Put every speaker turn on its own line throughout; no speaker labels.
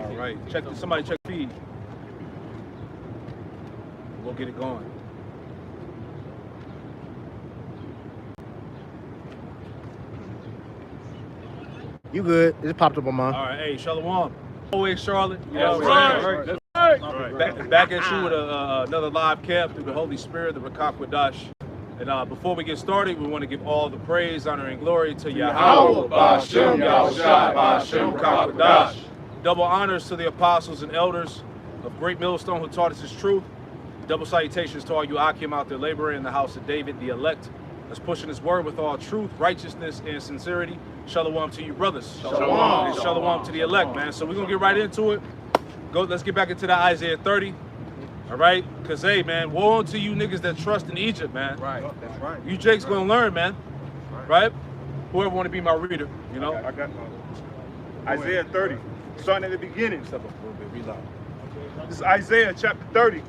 All right. Somebody check the feed. We'll get it going.
You good? It just popped up on mine.
All right. Hey, Shalom. Always Charlotte.
Yeah,
That's
right.
That's right. Back at you with another live camp through the Holy Spirit, the Rakak Wadash. And before we get started, we want to give all the praise, honor, and glory to Yahweh, Ba'ashem, Yahushai, Ba'ashem, Rakak Wadash. Double honors to the apostles and elders of Great Millstone who taught us his truth. Double salutations to all you Akim out there laboring in the house of David, the elect, that's pushing his word with all truth, righteousness, and sincerity. Shalom to you, brothers.
Shalom.
And shalom to the elect, man. So we're going to get right into it. Let's get back into that Isaiah 30. All right? Because, hey, man, woe unto you niggas that trust in Egypt, man.
Right, that's right.
You Jake's going to learn, man. Right? Whoever want to be my reader, you know?
I got Isaiah 30, starting at the beginning.
Step up a little bit, reload.
This is Isaiah chapter 30.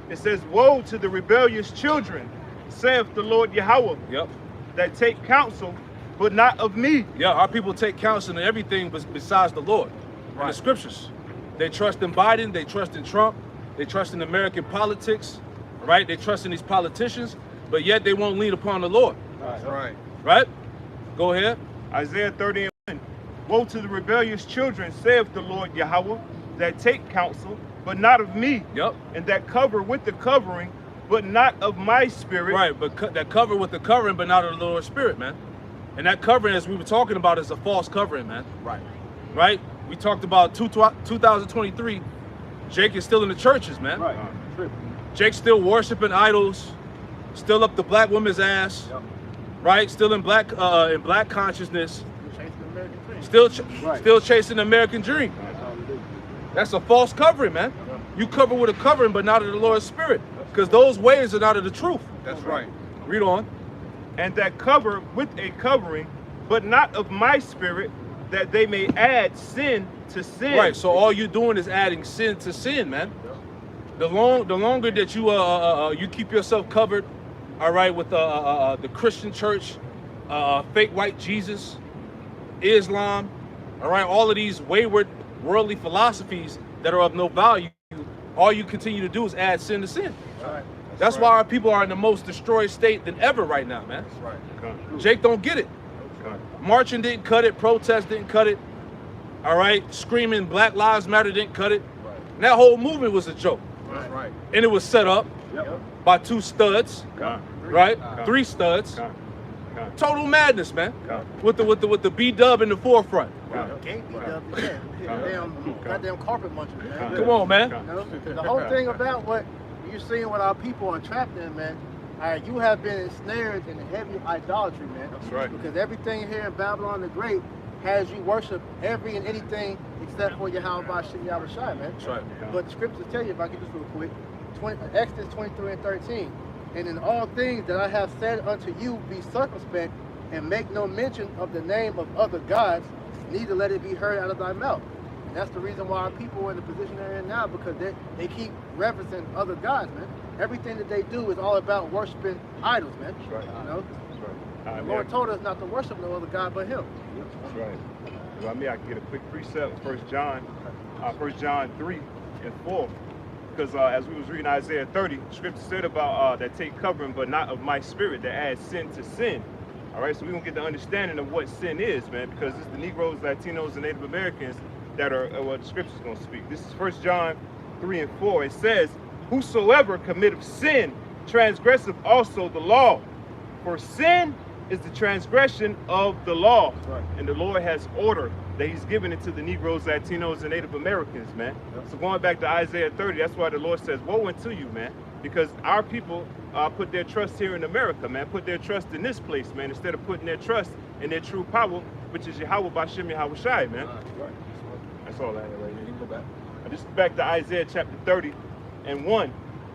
It says, woe to the rebellious children, saith the Lord Yahweh,
Yep.
that take counsel, but not of me.
Yeah, our people take counsel in everything besides the Lord. In the scriptures. They trust in Biden, they trust in Trump, they trust in American politics, right? They trust in these politicians, but yet they won't lean upon the Lord.
That's right.
Right? Go ahead.
Isaiah 30 and 1. Woe to the rebellious children, saith the Lord Yahweh, that take counsel, but not of me.
Yep.
And that cover with the covering, but not of my spirit.
Right, but that cover with the covering, but not of the Lord's Spirit, man. And that covering, as we were talking about, is a false covering, man.
Right.
Right? We talked about 2023. Jake is still in the churches, man.
Right.
Jake's still worshiping idols, still up the black woman's ass, right? Still in black consciousness, still chasing the American dream. That's a false covering, man. You cover with a covering, but not of the Lord's Spirit, because those ways are not of the truth.
That's right.
Read on.
And that cover with a covering, but not of my spirit, that they may add sin to sin.
Right. So all you're doing is adding sin to sin, man. The longer that you you keep yourself covered, all right, with the Christian church, fake white Jesus, Islam, all right, all of these wayward worldly philosophies that are of no value, all you continue to do is add sin to sin.
Right.
That's why our people are in the most destroyed state than ever right now, man.
That's right.
Jake don't get it. Marching didn't cut it. Protest didn't cut it. All right. Screaming Black Lives Matter didn't cut it.
Right.
And that whole movement was a joke.
That's right.
And it was set up by two studs, right? Three studs. Total madness, man. With the B-dub in the forefront.
Can't be done. Goddamn carpet munchers, man.
Come on, man.
You know, the whole thing about what you're seeing with our people are trapped in, man. You have been ensnared in heavy idolatry, man.
That's right.
Because everything here in Babylon the Great has you worship every and anything except for Yahweh Ba'ashem Yahushai, man.
That's right.
But the scriptures tell you, if I get this real quick, Exodus 23 and 13. And in all things that I have said unto you, be circumspect, and make no mention of the name of other gods, neither let it be heard out of thy mouth. And that's the reason why our people are in the position they're in now, because they keep referencing other gods, man. Everything that they do is all about worshiping idols, man.
That's right.
You know?
That's right.
The Lord told us not to worship no other God but Him.
That's right. If I may, I can get a quick precept. 1 John 3 and 4. Because as we was reading Isaiah 30, Scripture said about that take covering, but not of my spirit, that adds sin to sin. All right, so we're going to get the understanding of what sin is, man, because it's the Negroes, Latinos, and Native Americans that are what the Scripture is going to speak. This is 1 John 3 and 4. It says, whosoever committeth sin transgresseth also the law. For sin is the transgression of the law.
Right.
And the Lord has order that He's given it to the Negroes, Latinos, and Native Americans, man. So going back to Isaiah 30, that's why the Lord says, woe unto you, man. Because our people put their trust here in America, man. Put their trust in this place, man, instead of putting their trust in their true power, which is Yahweh Ba'ashem Yahushai, man.
Right.
That's all I have right here.
You can go back.
This is back to Isaiah chapter 30 and 1.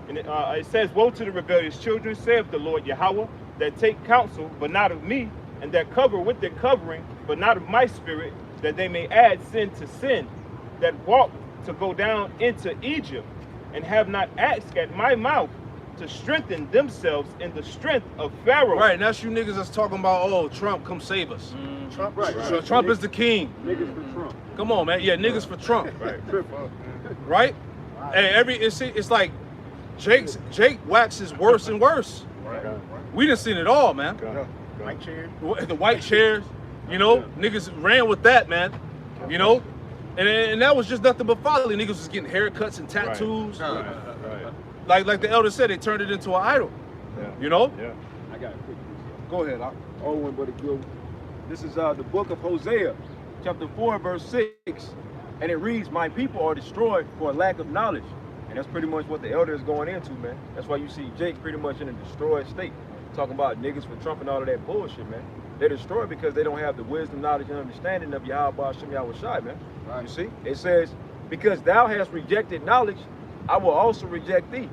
And it says, woe to the rebellious children, saith the Lord Yahweh, that take counsel, but not of me, and that cover with their covering, but not of my spirit, that they may add sin to sin, that walk to go down into Egypt, and have not asked at my mouth to strengthen themselves in the strength of Pharaoh.
Right, and that's you niggas that's talking about, oh, Trump, come save us.
Trump, right.
Trump is the king.
Niggas for Trump.
Come on, man. Yeah, niggas for Trump.
Right.
Right? Hey, it's like Jake waxes worse and worse.
Right.
We done seen it all, man.
White chair.
The white chairs, you know, niggas ran with that, man. You know, and that was just nothing but folly. Niggas was getting haircuts and tattoos.
Right.
Like the elder said, they turned it into an idol.
Yeah.
You know?
Yeah.
I got a quick piece.
Go ahead.
Old one, but a good one. This is the book of Hosea, chapter 4, verse 6. And it reads, my people are destroyed for a lack of knowledge. And that's pretty much what the elder is going into, man. That's why you see Jake pretty much in a destroyed state. Talking about niggas for Trump and all of that bullshit, man. They're destroyed because they don't have the wisdom, knowledge, and understanding of Yahweh Hashem Yahweh Shai, man. Right. You see? It says, because thou hast rejected knowledge, I will also reject thee.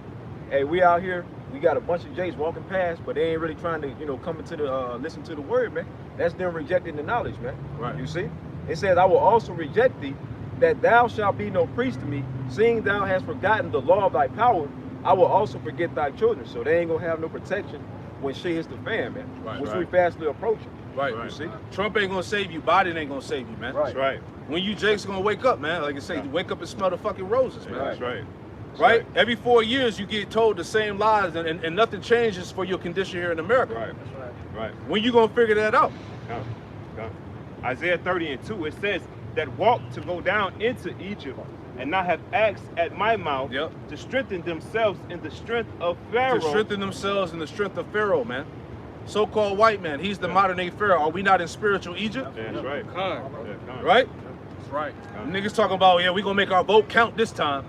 Hey, we out here, we got a bunch of Jakes walking past, but they ain't really trying to, you know, come into the, listen to the word, man. That's them rejecting the knowledge, man. Right. You see? It says, I will also reject thee, that thou shalt be no priest to me, seeing thou hast forgotten the law of thy power, I will also forget thy children. So they ain't gonna have no protection when shit hits the fan, man. Right, which we fastly approaching.
Right. You see? Trump ain't gonna save you, Biden ain't gonna save you, man.
That's right.
When you Jake's gonna wake up, man, like I say, you wake up and smell the fucking roses, man.
That's right.
Right? Every 4 years you get told the same lies and nothing changes for your condition here in America.
Right. Right.
When you gonna figure that out?
Isaiah 30:2, it says that walk to go down into Egypt and not have asked at my mouth to strengthen themselves in the strength of Pharaoh.
To strengthen themselves in the strength of Pharaoh, man. So-called white man. He's the modern day Pharaoh. Are we not in spiritual Egypt?
That's right.
Right?
That's right.
Niggas talking about, yeah, we gonna make our vote count this time.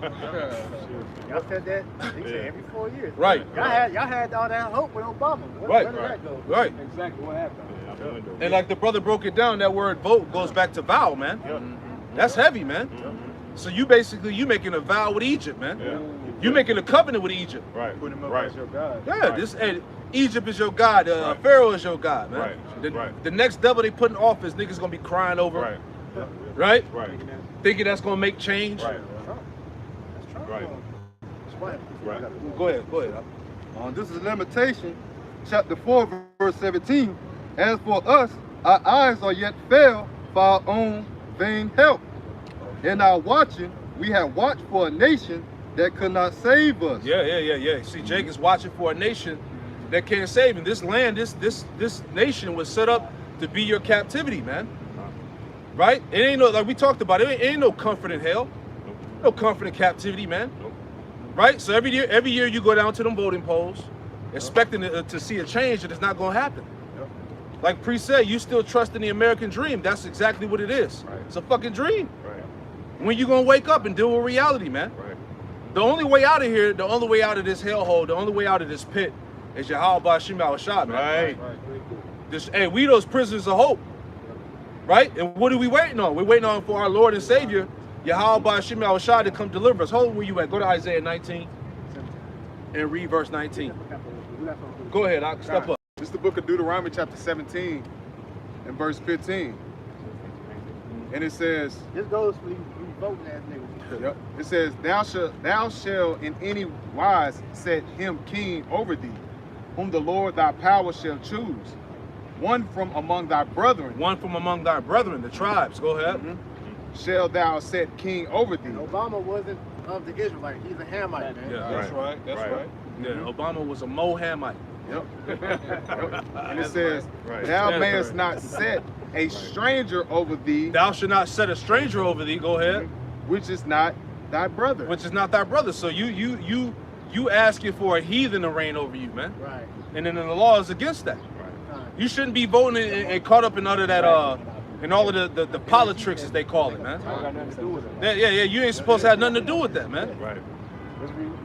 Y'all said that. They say every 4 years.
Right.
Y'all had all that hope with Obama. Where did that go?
Right.
Exactly what happened.
And like the brother broke it down, that word vote goes back to vow, man. That's heavy, man. So you making a vow with Egypt, man. You making a covenant with Egypt.
Right.
Put him up as your God.
Yeah, Egypt is your God. Pharaoh is your God, man. The next devil they put in office, niggas gonna be crying over. Right. Thinking that's gonna make change.
Right.
Go ahead.
This is Lamentation, chapter 4, verse 17. As for us, our eyes are yet failed for our own vain help. In our watching, we have watched for a nation that could not save us.
Yeah. See, Jake is watching for a nation that can't save him. This land, this nation was set up to be your captivity, man. Right? It ain't no, like we talked about, it ain't no comfort in hell. No comfort in captivity, man. Right? So every year you go down to them voting polls, expecting to see a change, and it's not gonna happen. Like Pre said, you still trust in the American dream. That's exactly what it is. It's a fucking dream. When you gonna wake up and deal with reality, man? The only way out of here, the only way out of this hellhole, the only way out of this pit is Yahweh Hashem Yahweh Shai, man. Hey, we those prisoners of hope. Right? And what are we waiting on? We're waiting on for our Lord and Savior, Yahweh Hashem Yahweh Shai, to come deliver us. Hold where you at. Go to Isaiah 19 and read verse 19. Go ahead, I'll step up.
This is the book of Deuteronomy, chapter 17, and verse 15. And it says,
This goes for you voting ass niggas.
It says, thou shalt in any wise set him king over thee, whom the Lord thy power shall choose. One from among thy brethren.
One from among thy brethren, the tribes. Go ahead.
Shall thou set king over thee.
Obama wasn't of the Israelite. He's a Hamite, man.
Yeah, that's right. Yeah, Obama was a Mohamite.
And it says, thou mayest not set a stranger over thee.
Thou shalt not set a stranger over thee. Go ahead.
Which is not thy brother.
Which is not thy brother. So you asking for a heathen to reign over you, man.
Right.
And then the law is against that. You shouldn't be voting and caught up in all of that, in all of the politics, as they call it, man. Yeah, you ain't supposed to have nothing to do with that, man.
Right.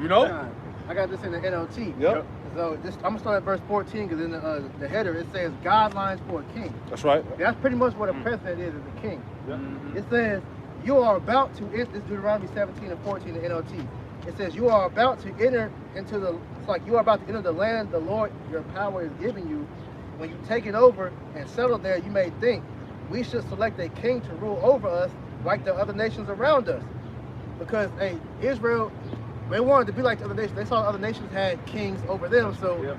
You know?
I got this in the NLT.
Yep.
So I'm gonna start at verse 14 because in the header it says guidelines for a king.
That's right.
That's pretty much what a president is a king. It says you are about to enter, this is Deuteronomy 17 and 14 in the NLT. It says you are about to enter into the land the Lord your power is giving you. When you take it over and settle there, you may think we should select a king to rule over us like the other nations around us. Because Israel, they wanted to be like the other nations. They saw the other nations had kings over them. So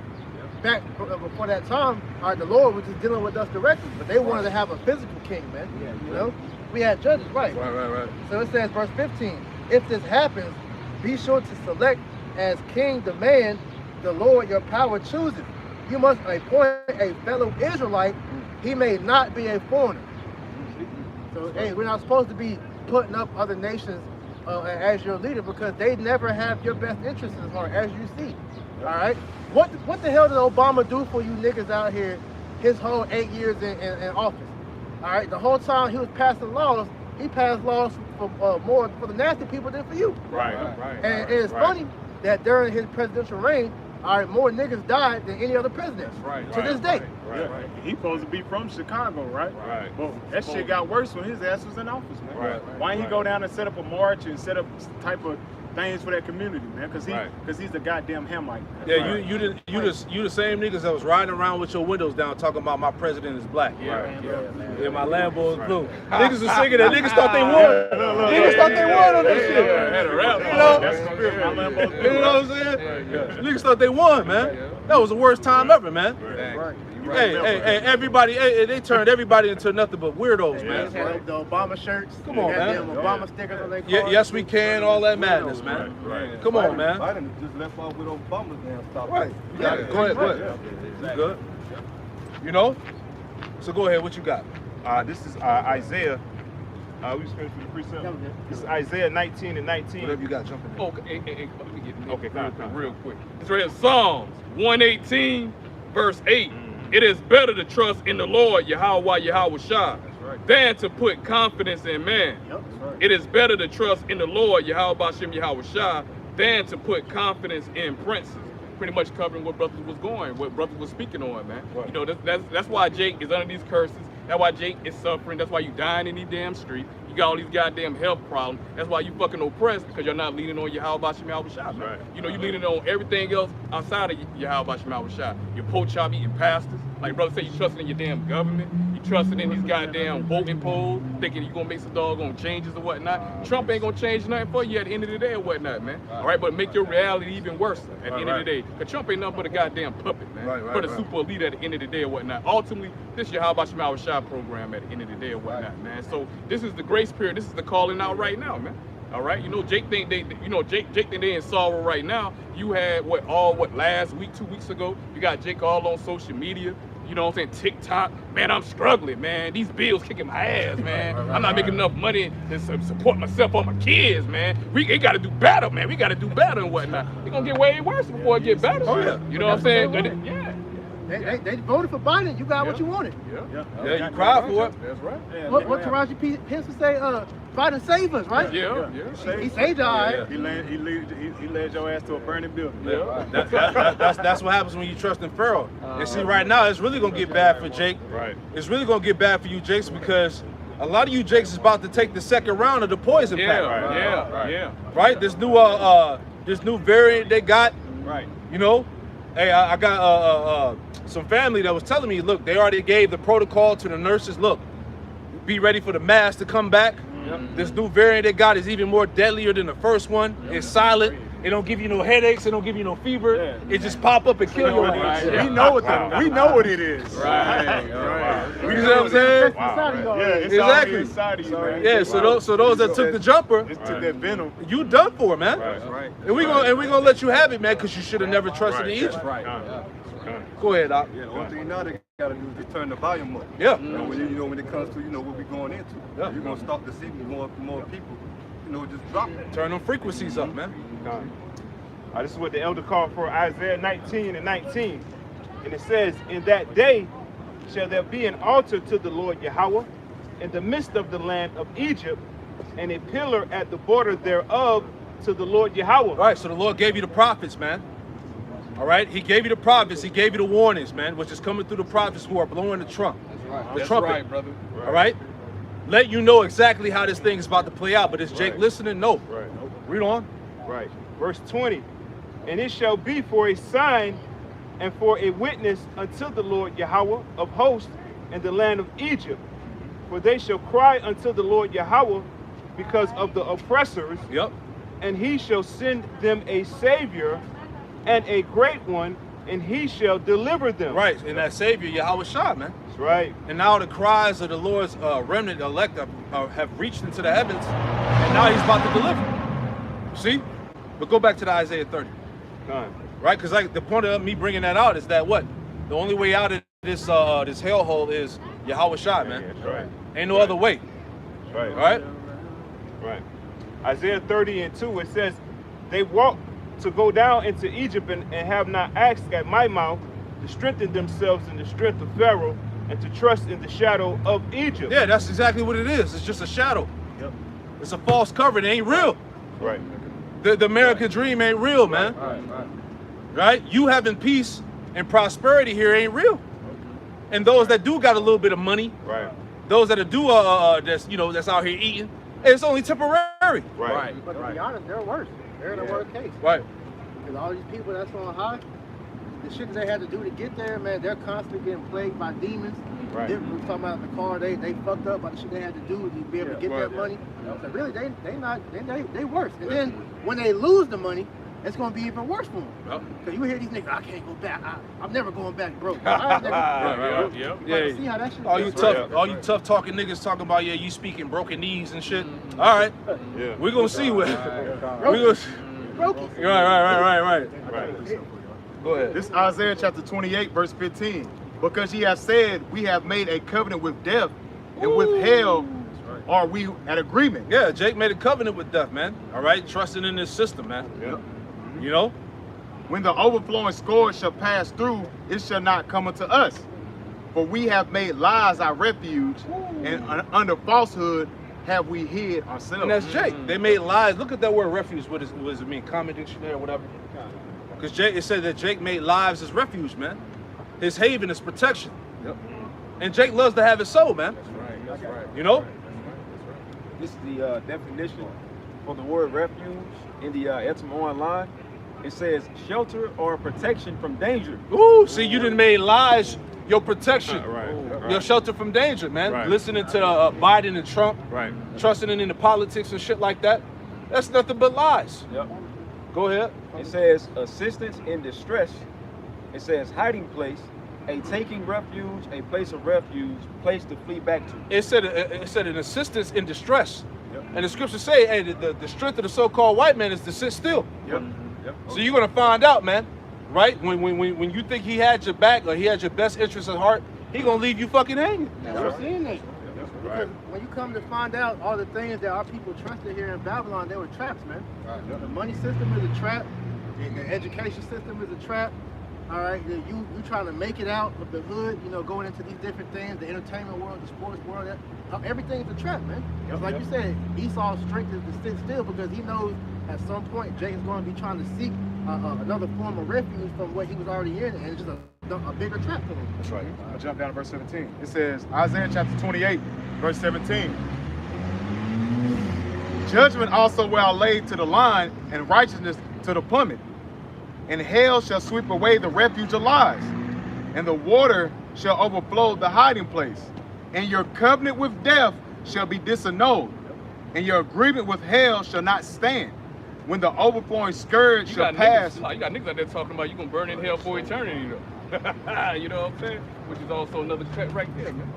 back before that time, the Lord was just dealing with us directly. But they wanted to have a physical king, man. You know, We had judges, right?
Right.
So it says, verse 15, if this happens, be sure to select as king the man the Lord your power chooses. You must appoint a fellow Israelite. He may not be a foreigner. So, hey, we're not supposed to be putting up other nations as your leader because they never have your best interests at heart, as you see. All right? What the hell did Obama do for you niggas out here his whole 8 years in office? All right? The whole time he was passing laws, he passed laws for more for the nasty people than for you.
Right.
And it's funny that during his presidential reign, all right, more niggas died than any other president. To this day.
Right.
He supposed to be from Chicago, right?
Right.
But that shit got worse when his ass was in office, man.
Right.
Why didn't he go down and set up a march and set up type of things for that community, man? Because he's a goddamn Hamite.
Yeah, you the same niggas that was riding around with your windows down talking about my president is black. Yeah, my Lambo is blue. Niggas was singing that. Niggas thought they won. Niggas thought they won on this shit.
Had a rap.
You know?
That's the spirit. My Lambo's blue.
You know what I'm saying? Niggas thought they won, man. That was the worst time ever, man. Hey, everybody, they turned everybody into nothing but weirdos, man.
The Obama shirts.
Come on, man.
Obama stickers on their cars.
Yes, we can. All that madness, man.
Right.
Come on, man.
Biden just left off with Obama's damn stop.
Right. Go ahead. You good? You know? So go ahead. What you got?
This is Isaiah. We just finished with the precept. This is Isaiah 19 and 19.
Whatever you got, jump in.
Okay, let me get
Okay,
real quick. It's read Psalms 118, verse 8. It is better to trust in the Lord, Yahweh Shah, than to put confidence in man. It is better to trust in the Lord, Yahweh Shah, than to put confidence in princes. Pretty much covering what brothers was what brothers was speaking on, man. You know, that's why Jake is under these curses. That's why Jake is suffering. That's why you dying in these damn streets. You got all these goddamn health problems. That's why you fucking oppressed, because you're not leaning on Yahweh Shah.
Right.
You know, you leaning on everything else outside of Yahweh Shah. Your pork chop eating pastors. Like brother say, you trusting in your damn government. You trusting in these goddamn voting polls, thinking you're gonna make some doggone changes or whatnot. Trump ain't gonna change nothing for you at the end of the day or whatnot, man. All right, but make your reality even worse at the end of the day. Because Trump ain't nothing but a goddamn puppet, man. For the super elite at the end of the day or whatnot. Ultimately, this is your Yahweh Shah program at the end of the day or whatnot, man. So this is the grace period. This is the calling out right now, man. All right, you know, Jake think Jake think they in sorrow right now. You had last week, 2 weeks ago, you got Jake all on social media. You know what I'm saying? TikTok, man, I'm struggling, man. These bills kicking my ass, man. I'm not making enough money to support myself or my kids, man. We gotta do better, man. We gotta do better and whatnot. It's gonna get way worse before it get better. Oh, yeah. You know what I'm saying? Yeah.
They voted for Biden. You got what you wanted.
Yeah, you cried for it.
That's right.
Yeah, what Taraji Pence would say? Biden save us, right?
Yeah.
He saved y'all. Right?
He led your ass to a burning building.
That's what happens when you trust in Pharaoh. And see, right now, it's really gonna get bad for Jake.
Right.
It's really gonna get bad for you, Jakes, because a lot of you Jakes is about to take the second round of the poison pack. Right. This new variant they got.
Right.
You know, hey, I got some family that was telling me, look, they already gave the protocol to the nurses. Look, be ready for the mask to come back. This new variant they got is even more deadlier than the first one. It's silent. It don't give you no headaches. It don't give you no fever. It just pop up and kill you.
We know what it is.
Right.
You know what I'm saying?
It's
Exactly.
inside of you, man.
Yeah. So those that took the jumper,
It took that venom.
you done for, man.
Right.
And we gonna let you have it, man, because you should have never trusted in Egypt. Go ahead, Doc.
Yeah, the only thing now they gotta do is just turn the volume up.
Yeah.
You know, when it comes to what we're going into.
Yeah.
You're gonna start to see more people, just drop it.
Turn them frequencies up, man.
This is what the elder called for, Isaiah 19 and 19. And it says, in that day shall there be an altar to the Lord Yahweh in the midst of the land of Egypt, and a pillar at the border thereof to the Lord Yahweh.
All right, so the Lord gave you the prophets, man. All right, he gave you the prophets. He gave you the warnings, man, which is coming through the prophets who are blowing the trump. The trumpet.
Right, brother.
All right? Let you know exactly how this thing is about to play out. But is Jake listening? No.
Right.
Read on.
Right. Verse 20. And it shall be for a sign and for a witness unto the Lord Yahweh of hosts in the land of Egypt. For they shall cry unto the Lord Yahweh because of the oppressors.
Yep.
And he shall send them a savior and a great one, and he shall deliver them.
Right. And that Savior, Yahweh Shah, man.
That's right.
And now the cries of the Lord's remnant elect are have reached into the heavens, and now he's about to deliver. See? But go back to the Isaiah 30. Right? Because like the point of me bringing that out is that what? The only way out of this this hellhole is Yahweh Shai, man.
Yeah, that's right.
Ain't no other way.
That's right.
Right?
Right. Isaiah 30:2, it says, they walk to go down into Egypt and have not asked at my mouth to strengthen themselves in the strength of Pharaoh and to trust in the shadow of Egypt.
Yeah, that's exactly what it is. It's just a shadow. Yep. It's a false cover. It ain't real.
Right.
The American dream ain't real, man. Right? You having peace and prosperity here ain't real. And those that do got a little bit of money,
right?
Those that do that's that's out here eating, it's only temporary.
Right.
But to be honest, they're worse. They're in a worse case.
Right.
Because all these people that's on high, the shit that they had to do to get there, man, they're constantly getting plagued by demons.
Right.
We were talking about the car, they fucked up by the shit they had to do to be able to get that money. So really, they worse. And then when they lose the money, it's gonna be even worse for them. Cause you hear these niggas, I can't go back. I'm never going back broke.
See how that shit all you tough talking niggas talking about you speaking broken knees and shit. All right, we're gonna see what we gonna. Right. Go ahead.
This is Isaiah chapter 28, verse 15. Because ye have said, we have made a covenant with death, and with hell are we at agreement.
Yeah, Jake made a covenant with death, man. All right, trusting in this system, man.
Yeah.
You know?
When the overflowing scourge shall pass through, it shall not come unto us. For we have made lies our refuge, and under falsehood have we hid ourselves.
And that's Jake. They made lies. Look at that word refuge. What does it mean? Common dictionary or whatever? Because Jake, it said that Jake made lives his refuge, man. His haven, his protection. Yep. And Jake loves to have it so, man.
That's right.
You know?
This is the definition for the word refuge in the Etam online. It says shelter or protection from danger.
Ooh, see, you done made lies your protection.
Right.
Your shelter from danger, man.
Right.
Listening to Biden and Trump.
Right.
Trusting in the politics and shit like that. That's nothing but lies.
Yep.
Go ahead.
It says assistance in distress. It says hiding place, a taking refuge, a place of refuge, place to flee back to.
It said an assistance in distress. Yep. And the scriptures say, hey, the strength of the so-called white man is to sit still.
Yep.
So you're gonna find out, man, right? When you think he had your back or he had your best interest at heart, he gonna leave you fucking hanging.
We're seeing that. Because when you come to find out all the things that our people trusted here in Babylon, they were traps, man. The money system is a trap. The education system is a trap. All right, you trying to make it out of the hood, going into these different things, the entertainment world, the sports world, everything's a trap, man. It's like you said, Esau's strength is to sit still because he knows at some point Jacob's going to be trying to seek another form of refuge from what he was already in, and it's just a bigger trap for him.
That's right. I'll jump down to verse 17. It says, Isaiah chapter 28, verse 17. Judgment also will I lay to the line, and righteousness to the plummet. And hell shall sweep away the refuge of lies, and the water shall overflow the hiding place. And your covenant with death shall be disannulled, and your agreement with hell shall not stand. When the overflowing scourge shall pass.
You got niggas out there talking about you gonna burn in hell for eternity, you know what I'm saying? Which is also another cut right there, man.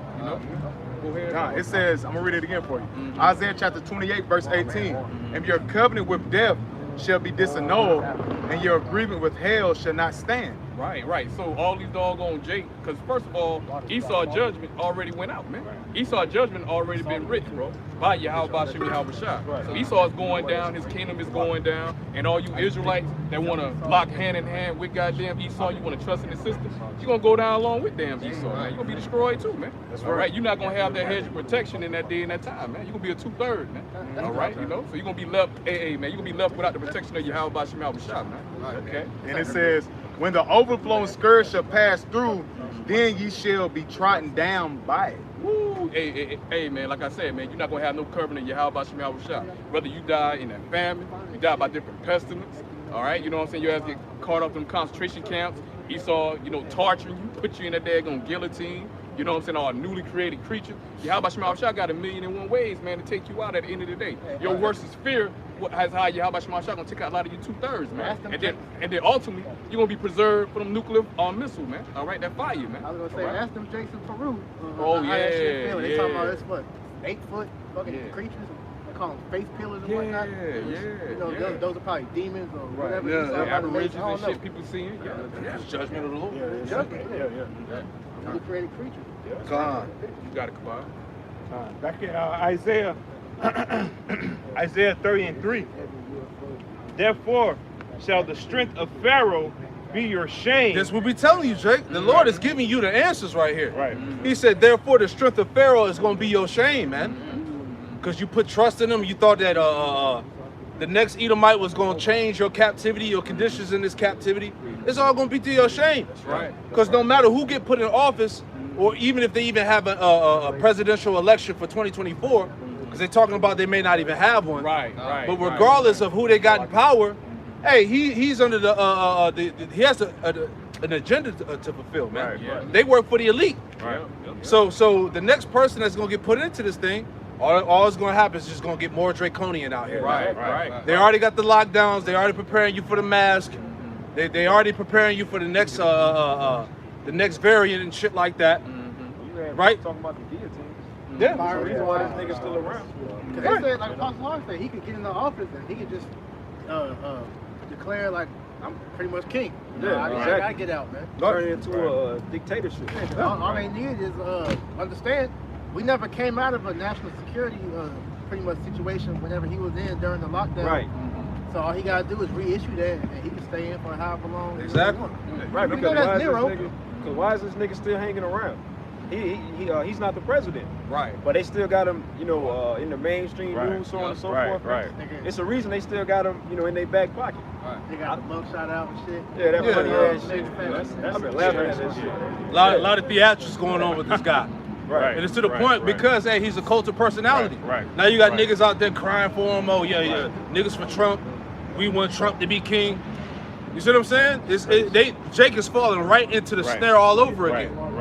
Go ahead.
It says, I'm gonna read it again for you. Isaiah chapter 28, verse 18. And your covenant with death shall be disannulled, and your agreement with hell shall not stand.
Right. So all these doggone Jake, because first of all, Esau judgment already went out, man. Esau judgment already been written, bro, by Yahweh Bashem Yahweh Shai. So Esau is going down, his kingdom is going down, and all you Israelites that want to lock hand in hand with goddamn Esau, you want to trust in the system, you're going to go down along with damn Esau, man. You're going to be destroyed too, man. That's right. You're not going to have that hedge of protection in that day and that time, man. You're going to be a 2/3, man. All right, So you're going to be left, man, you're going to be left without the protection of Yahweh Bashem Yahweh Shai, man. Okay.
And it says, when the overflowing scourge shall pass through, then ye shall be trodden down by it.
Woo. Hey, man, like I said, man, you're not going to have no covenant in Yahweh Bashem Yahweh Shai. Whether you die in a famine, you die by different pestilence, all right? You know what I'm saying? You have to get caught up in concentration camps. Esau, torturing you, put you in that daggone guillotine. You know what I'm saying? All newly created creature. Yahweh Bashem Yahweh Shai got 1,000,001 ways, man, to take you out at the end of the day. Your worst is fear. Has how Yahweh Bashem Yahweh Shai gonna take out a lot of your 2/3, man. And then ultimately, you're gonna be preserved from nuclear missile, man. All right, that fire, man.
I was gonna say, ask them Jason Peru.
Oh,
how that shit feel. They talking about this what? 8-foot fucking
Yeah.
creatures. They call them face pillars and
Yeah,
whatnot.
yeah,
You know,
yeah.
those are probably demons or
Right,
whatever.
yeah,
you saw
yeah.
about the
Aborigines
nation. I
and
don't know.
shit people seeing. Yeah.
It's judgment of the Lord.
He created creatures.
God.
You got it, Kabal.
Back in Isaiah, Isaiah 30:3. Therefore shall the strength of Pharaoh be your shame.
That's what we telling you, Jake. The Lord is giving you the answers right here.
Right.
He said, therefore, the strength of Pharaoh is going to be your shame, man. Because you put trust in him. You thought that the next Edomite was going to change your captivity, your conditions in this captivity. It's all going to be to your shame.
That's right.
Because no matter who get put in office, or even if they even have a presidential election for 2024, because they're talking about they may not even have one.
Right.
But regardless of who they got in power, hey, he's under he has an agenda to fulfill, man.
Right, yeah.
They work for the elite.
Right.
So the next person that's gonna get put into this thing, all it's gonna happen is just gonna get more draconian out here.
Right.
They already got the lockdowns. They already preparing you for the mask. They already preparing you for the next variant and shit like that. Right?
Talking about the guillotine.
Yeah.
So reason why this nigga's still around.
Because they said, like Apostle Lawrence said, he could get in the office and he could just declare, like, I'm pretty much king.
Yeah,
I
exactly.
gotta get out, man.
Turn it into a dictatorship.
All they need is understand. We never came out of a national security pretty much situation whenever he was in during the lockdown.
Right.
So all he gotta do is reissue that, and he can stay in for however long.
Exactly.
Right,
We
because
know that's Nero.
why is this nigga still hanging around? He's not the president.
Right.
But they still got him, in the mainstream
Right.
news, so on and so
Right,
forth.
right.
It's a reason they still got him, in their back pocket.
They got the mugshot out and shit.
Yeah, that
Yeah.
funny ass shit.
That's
I've been laughing at that shit.
A lot of theatrics going on with this guy.
Right.
And it's to the
Right,
point
right.
because, hey, he's a cult of personality.
Right.
Now you got
Right.
niggas out there crying for him. Oh, yeah. Niggas for Trump. We want Trump to be king. You see what I'm saying? Jake is falling right into the
Right.
snare all over
Right,
again.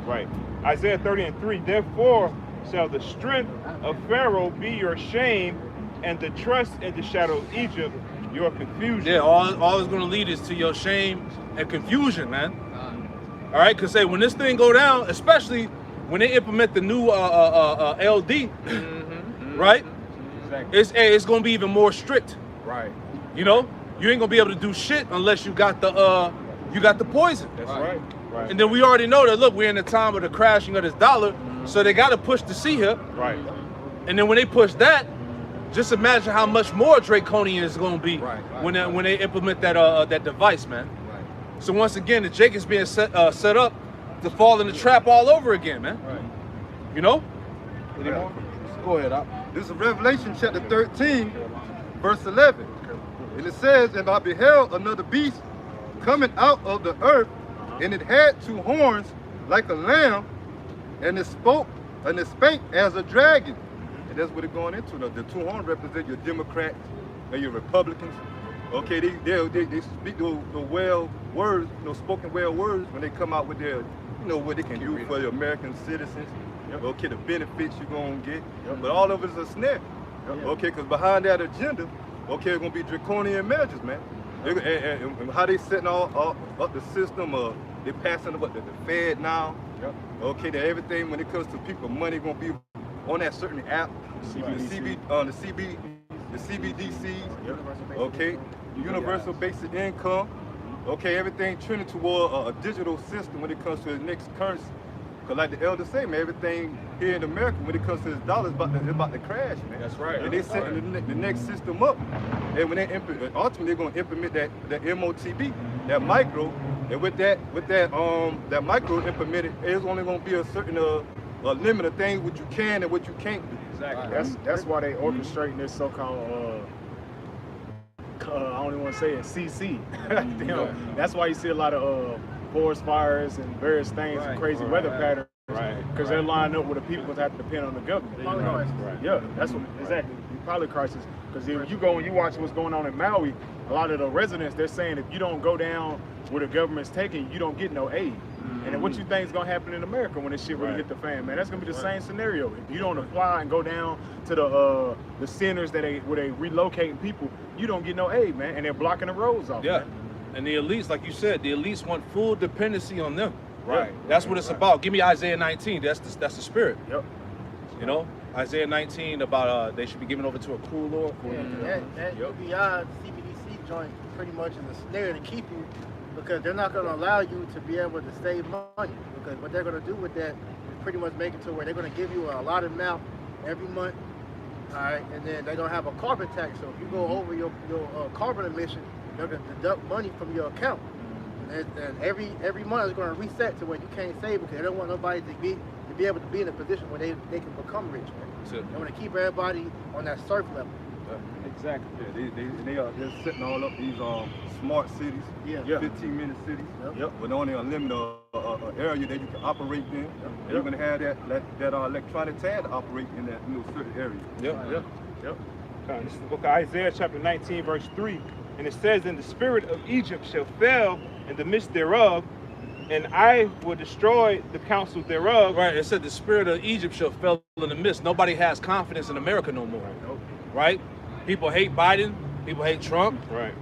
right. Isaiah 30:3. Therefore shall the strength of Pharaoh be your shame, and the trust in the shadow of Egypt your confusion.
Yeah, all it's going to lead is to your shame and confusion, man. All right, because when this thing go down, especially when they implement the new LD, right?
Exactly.
It's going to be even more strict.
Right.
You know, you ain't gonna be able to do shit unless you got the poison.
That's right. Right.
And then we already know that. Look, we're in the time of the crashing of this dollar, so they got to push the C hip.
Right.
And then when they push that, just imagine how much more draconian it's gonna be when they implement that device, man.
Right.
So once again, the Jake is being set up to fall in the trap all over again, man.
Right.
You know?
Any more?
Go ahead, Op.
This is Revelation chapter 13, verse 11. And it says, and I beheld another beast coming out of the earth, and it had 2 horns like a lamb, and it spake as a dragon. And that's what it's going into. The 2 horns represent your Democrats and your Republicans. Okay, they speak the well words, spoken well words when they come out with their, what they can do for the American citizens. Okay, the benefits you're gonna get. But all of it is a snare. Okay, because behind that agenda, okay, it's gonna be draconian measures, man. And how they setting all up the system, they passing what the Fed now. Okay, that everything when it comes to people, money gonna be on that certain app, the CBDCs. Okay, universal basic income. Okay, everything trending toward a digital system when it comes to the next currency. Because like the elders say, man, everything here in America, when it comes to this dollar, it's about to crash, man.
That's right.
And they setting the next system up. And when they ultimately they're going to implement that MOTB, that micro, and with that micro implemented, it's only going to be a certain limit of things what you can and what you can't do.
Exactly. That's why they orchestrating this so-called I don't even want to say it, CC. That's why you see a lot of forest fires and various things and crazy weather patterns. Because they're lining up with the people that have to depend on the government. Yeah, that's what exactly. Probably crisis. Because if you go and you watch what's going on in Maui, a lot of the residents, they're saying if you don't go down where the government's taking, you don't get no aid. And then what you think is gonna happen in America when this shit really hit the fan, man? That's gonna be the same scenario. If you don't apply and go down to the centers where they relocating people, you don't get no aid, man. And they're blocking the roads off.
Yeah.
Man.
And the elites, like you said, the elites want full dependency on them.
Right.
That's what it's about. Give me Isaiah 19. That's the spirit.
Yep.
You know, Isaiah 19 about they should be given over to a cruel Lord.
Yeah, that UBI, CBDC joint pretty much is a snare to keep you, because they're not going to allow you to be able to save money, because what they're going to do with that is pretty much make it to where they're going to give you a allotted amount every month, all right, and then they're going to have a carbon tax. So if you go over your carbon emission, they're going to deduct money from your account, and every month it's going to reset to where you can't save, because they don't want nobody to be able to be in a position where they can become rich. They want to keep everybody on that surf level.
Exactly.
Yeah, they're setting all up these smart cities, 15-minute cities, with only a limited area that you can operate in. You're going to have that electronic tag to operate in that certain area.
This is the book of Isaiah, chapter 19, verse 3. And it says, "And the spirit of Egypt shall fail in the midst thereof, and I will destroy the counsel thereof."
Right, it said the spirit of Egypt shall fail in the midst. Nobody has confidence in America no more. Right? People hate Biden. People hate Trump.
Right.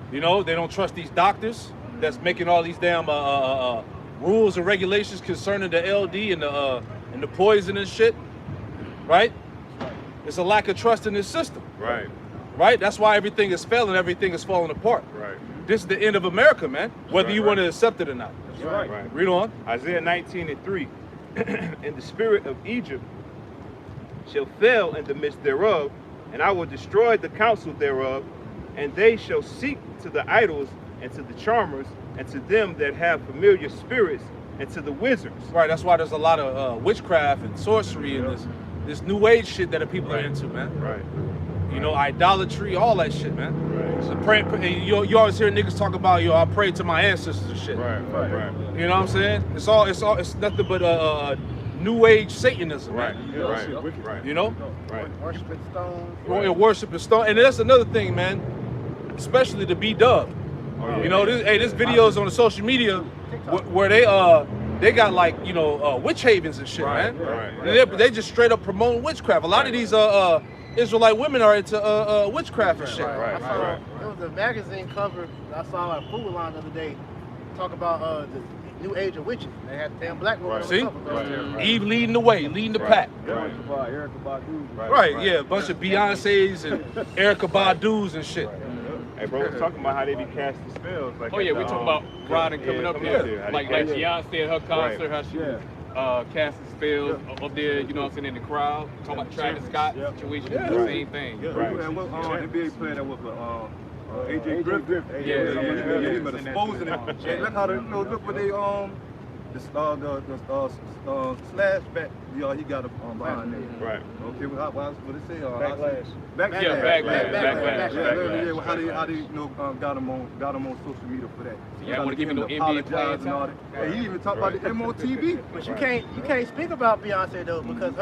You know, they don't trust these doctors that's making all these damn rules and regulations concerning the LD and the poison and shit. Right? It's a lack of trust in this system.
Right.
Right? That's why everything is failing. Everything is falling apart.
Right.
This is the end of America, man. Whether you want to accept it or not.
Right.
Read on.
Isaiah 19 and 3. "And the spirit of Egypt shall fail in the midst thereof, and I will destroy the counsel thereof, and they shall seek to the idols and to the charmers and to them that have familiar spirits and to the wizards."
Right, that's why there's a lot of witchcraft and sorcery and this new age shit that the people are into, man.
Right.
You know, idolatry, all that shit, man.
Right.
So you always hear niggas talk about, I pray to my ancestors and shit.
Right.
You know what I'm saying? It's nothing but new age Satanism,
Right.
man.
Right.
You know?
Right.
Worshiping stones.
Right. Worshiping stone, and that's another thing, man. Especially the B-Dub. You know, this videos on the social media where they got like, witch havens and shit, man.
Right.
They just straight up promoting witchcraft. A lot of these Israelite women are into witchcraft and shit.
I saw it was a magazine cover that I saw at Food Line the other day, talk about the new age of witches. They had damn black women on the
See?
cover.
Eve leading the way, leading the pack.
Erykah Badu.
Right, yeah, a bunch of Beyoncé's and Erykah Badu's and shit.
Hey, bro, we're talking about how they be casting spells. Like
Oh yeah, we talking about Rodden coming up here. Like Beyonce at her concert, how she casting spells up there, you know what I'm saying, in the crowd. Talking about Travis Scott situation, the same thing.
And what NBA player that was AJ Griffin. He been exposing it. And look how look what they the slash back. He got a behind there.
Right.
Okay, what they say?
Backlash.
Backlash. How they got him on social media for that.
Yeah, I want to give him no NBA players
and all that. And he even talked about the MOTV.
But you can't speak about Beyonce though, because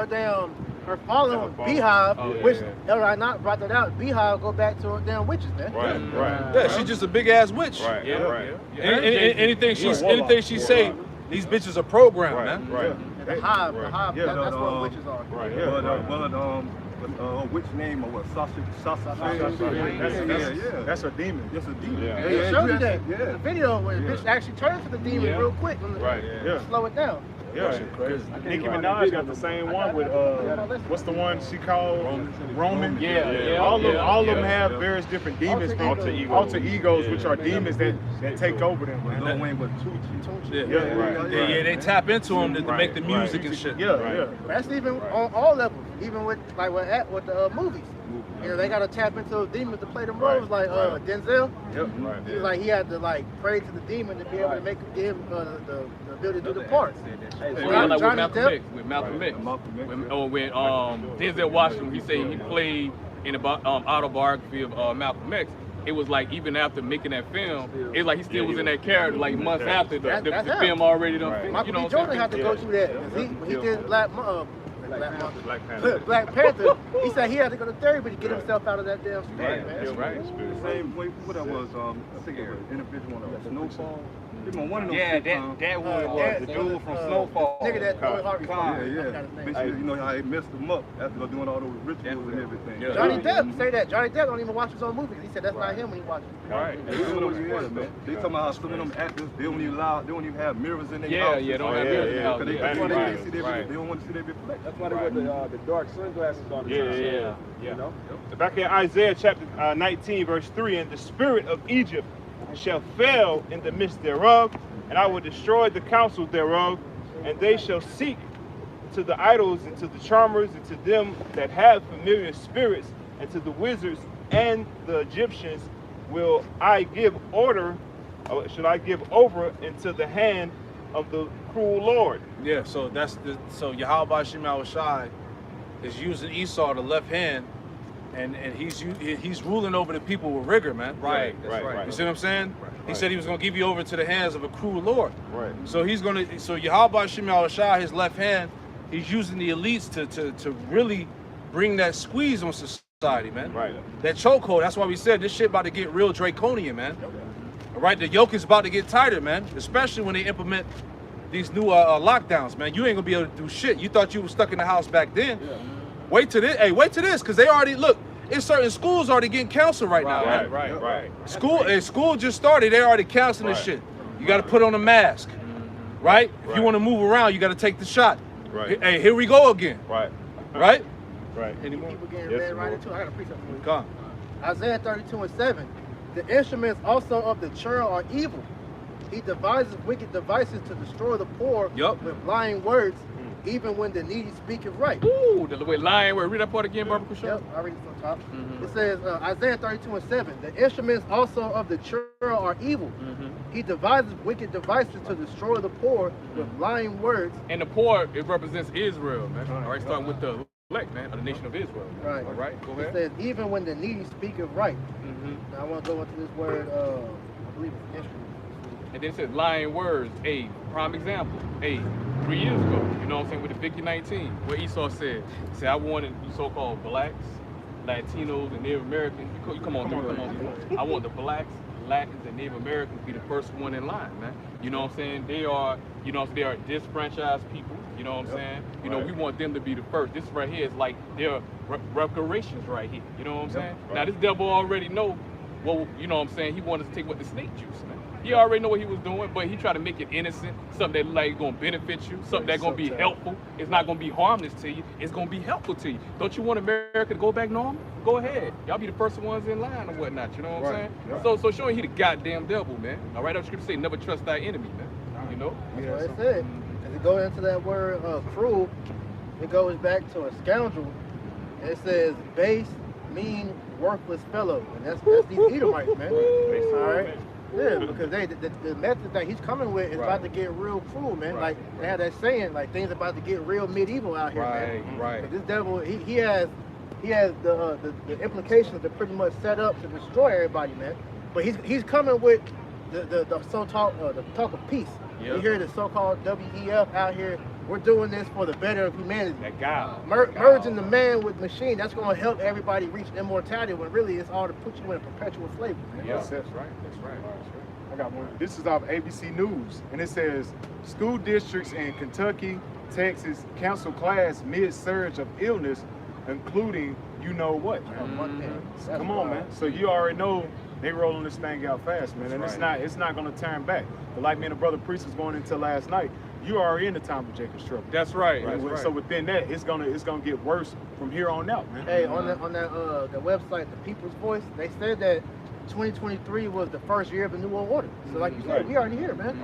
her following Beehive, which I not brought that out. Beehive go back to her damn witches, man.
Right.
Yeah, she's just a big ass witch.
Right.
Anything she say, these bitches are programmed, man.
Right.
The hive, that's what witches are.
Right.
Which name or what? Sasha.
That's a demon.
That's a demon.
They showed you that.
Yeah.
The video where the bitch actually turns to the demon real quick.
Right.
Slow it down.
Yeah. Nicki Minaj got the same one with what's the one she called Roman?
Yeah.
All of them have various different demons, alter egos, which are demons that take over them.
Lil Wayne was Tucci.
Yeah, they tap into them to make the music and shit.
That's even on all levels, even with the movies. You know, they gotta tap into those demons to play them roles, like Denzel. He's like he had to pray to the demon to be able to make him the ability to do the parts.
Like with Malcolm X. When Denzel Washington, he said he played in the autobiography of Malcolm X. It was like even after making that film, it's like he still was in that character like months after the film already done.
Michael B. Jordan had to go through that. He did Black Panther. He said he had to go to therapy to get himself out of that damn spirit, man.
The same way, what that was, I think it was an individual on Snowfall. One of them
Yeah,
sitcoms.
that one it was. The dude from Snowfall.
Nigga that Joey Harvey.
Yeah. Basically, you know how they messed him up after doing all those rituals and everything.
Yeah.
Johnny Depp say that. Johnny Depp don't even watch his own movies. He said that's not him when he watches.
Right.
They talking about how some of them actors, they don't even have mirrors in their house.
Don't have mirrors in their house.
That's why they can't see they don't want to see their reflection.
That's why they wear the dark sunglasses on the
Yeah.
You know?
Back in Isaiah chapter 19, verse 3, and the spirit of Egypt shall fail in the midst thereof, and I will destroy the counsel thereof, and they shall seek to the idols and to the charmers and to them that have familiar spirits and to the wizards and the Egyptians will I give order, or should I give over into the hand of the cruel Lord.
Yeah, so so Yahweh Shema Shai is using Esau, the left hand, and he's ruling over the people with rigor, man.
Right.
You see what I'm saying? He said he was gonna give you over to the hands of a cruel Lord.
Right.
So so Yahweh Shema Shai, his left hand, he's using the elites to really bring that squeeze on society, man.
Right.
That chokehold. That's why we said this shit about to get real draconian, man. All right, the yoke is about to get tighter, man. Especially when they implement these new lockdowns, man. You ain't gonna be able to do shit. You thought you were stuck in the house back then.
Yeah.
Wait till this. Hey, wait till this, cause they already look. In certain schools already getting counseled right now, man.
Right.
School just started. They already counseling this shit. You got to put on a mask, right? If you want to move around, you got to take the shot.
Right.
Hey, here we go again.
Right.
Right?
People getting
Yes,
red right
Lord.
into. I got a precept for you.
Come.
Isaiah 32:7. The instruments also of the churl are evil. He devises wicked devices to destroy the poor with lying words, even when the needy speaketh right.
Ooh, the way lying word. Read that part again, Barbara Kushan.
Yep, I read it from top. It says, Isaiah 32:7. The instruments also of the churl are evil. He devises wicked devices to destroy the poor with lying words.
And the poor, it represents Israel, man. All right, starting with the elect, man, of the nation of Israel.
Right.
All right, go
It
ahead.
says, even when the needy speaketh right. Now I want to go into this word, I believe it's instrument.
And then it says lying words. A prime example. 3 years ago, you know what I'm saying, with the 50-19, where Esau said, I wanted you so-called blacks, Latinos, and Native Americans. Come on. I want the blacks, Latins, and Native Americans to be the first one in line, man. You know what I'm saying? They are disfranchised people. You know what I'm saying? You know, we want them to be the first. This right here is like their reparations right here. You know what I'm saying? Now this devil already know. Well, you know what I'm saying? He wanted to take what the snake juice, man. He already know what he was doing, but he tried to make it innocent, something that like gonna benefit you, something that's gonna be helpful. It's not gonna be harmless to you. It's gonna be helpful to you. Don't you want America to go back normal? Go ahead. Y'all be the first ones in line or whatnot. You know what I'm saying? Yeah. So showing he the goddamn devil, man. All right, that scripture say never trust thy enemy, man. You know?
That's what it said. If you go into that word cruel, it goes back to a scoundrel. And it says base, mean, worthless fellow. And that's these Edomites, man. All right? Yeah, because the method that he's coming with is about to get real cruel, man. Like they have that saying, like things about to get real medieval out here, man. Right. This devil, he has the implications to pretty much set up to destroy everybody, man. But he's coming with the talk of peace. Yep. You hear the so-called WEF out here. We're doing this for the better of humanity.
That guy.
Merging the man with machine, that's going to help everybody reach immortality when really it's all to put you in a perpetual slavery.
Yes, that's right. I got one. This is off ABC News, and it says, school districts in Kentucky, Texas cancel class mid-surge of illness, including you know what. Come on, man. So you already know they rolling this thing out fast, man, and it's not going to turn back. But like me and the brother priest was going into last night, you are in the time of Jacob's trouble.
That's right.
So within that, it's gonna get worse from here on out, man.
Hey, on that the website, the People's Voice, they said that 2023 was the first year of the New World Order. So like you said, we already here, man.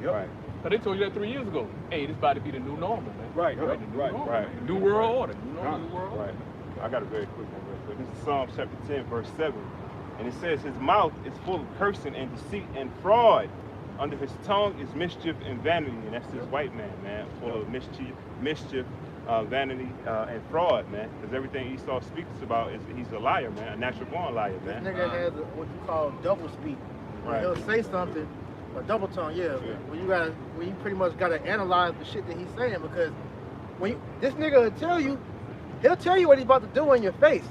Right.
But they told you that 3 years ago. Hey, this about to be the new normal, man.
Right.
New world order. New world order.
Right. I got a very quick one. This is Psalms chapter 10, verse 7. And it says, his mouth is full of cursing and deceit and fraud. Under his tongue is mischief and vanity. And that's this white man, full of mischief, vanity, and fraud, man. Because everything Esau speaks about is he's a liar, man, a natural born liar, man.
This nigga has what you call double speak. Right. He'll say something, or double tongue, when you pretty much gotta analyze the shit that he's saying, because when this nigga will tell you, he'll tell you what he's about to do in your face.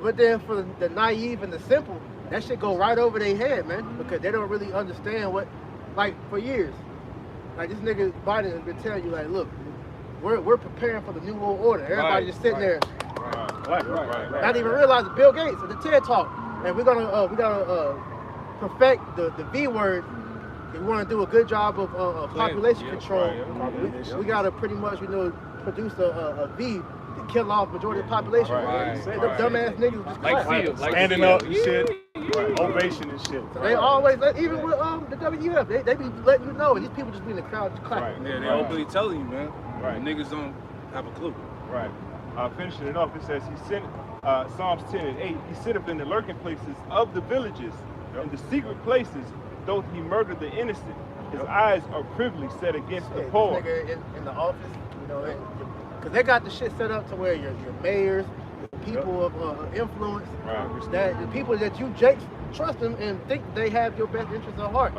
But then for the naive and the simple, that shit go right over their head, man, because they don't really understand what like for years, like this nigga Biden has been telling you, like, look, we're preparing for the new world order. Everybody just sitting there, not even realizing Bill Gates at the TED Talk, and we gotta perfect the V word. If we want to do a good job of population control, we gotta pretty much, produce a V to kill off majority of the population. The dumbass niggas just
like
standing up and shit, ovation and shit.
So they always, even with the WEF, they be letting you know, and these people just be in the crowd just clapping.
Yeah, they openly telling you, man. The niggas don't have a clue.
Right. Finishing it off, it says he sent Psalms 10 and 8. He sitteth in the lurking places of the villages, in the secret places, though he murdered the innocent. His eyes are privily set against the poor.
This nigga in the office, because they got the shit set up to where your mayors, people of influence, that the people that you trust them and think they have your best interests at heart.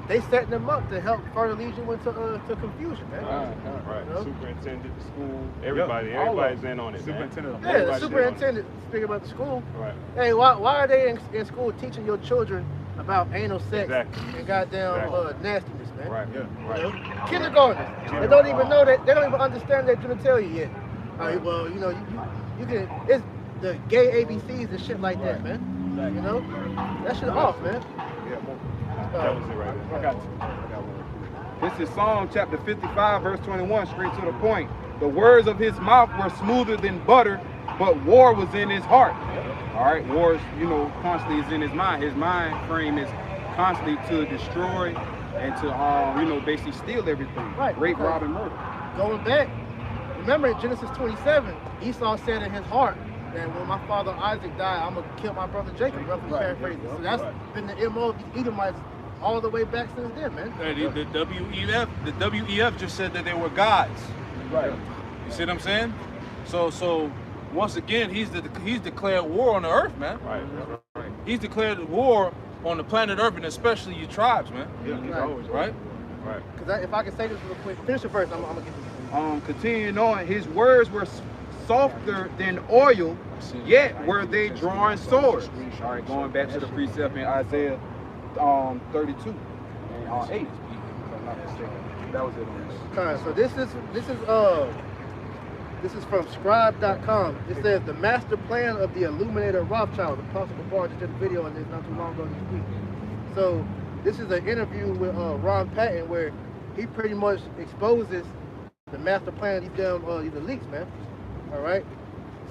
They setting them up to help further lead you into confusion, man.
Superintendent, the school, everybody's in on it.
Superintendent.
Yeah, the superintendent speaking about the school. Hey, why are they in school teaching your children about anal sex and goddamn nastiness, man? Kindergartners. They don't even know that. They don't even understand their genitalia yet. All right, well, you can. It's the gay ABCs and shit like that, man. That shit off, man.
That was it right there.
I got you. This is Psalm chapter 55, verse 21, straight to the point. The words of his mouth were smoother than butter, but war was in his heart. All right, war is, constantly is in his mind. His mind frame is constantly to destroy and to, basically steal everything. Rape, rob, and murder.
Going back, remember in Genesis 27, Esau said in his heart that when my father Isaac died, I'm going to kill my brother Jacob, roughly paraphrasing. So that's been the MO of the Edomites all the way back since then, man.
The WEF just said that they were gods.
Right.
You see what I'm saying? So once again, he's declared war on the earth, man.
Right.
He's declared war on the planet Earth, and especially your tribes, man. Right.
Because if I can say this real quick, finish the verse. I'm gonna get this.
Continuing on, his words were softer than oil, yet were they drawing swords. All right, going back to the precept in Isaiah 32 and 8. If I'm not mistaken. That was it on this.
So this is from scribe.com. It says the master plan of the Illuminator Rothschild. Apostle Babar just did a video on this not too long ago this week. So this is an interview with Ron Patton where he pretty much exposes the master plan of these damn these elites, man. All right.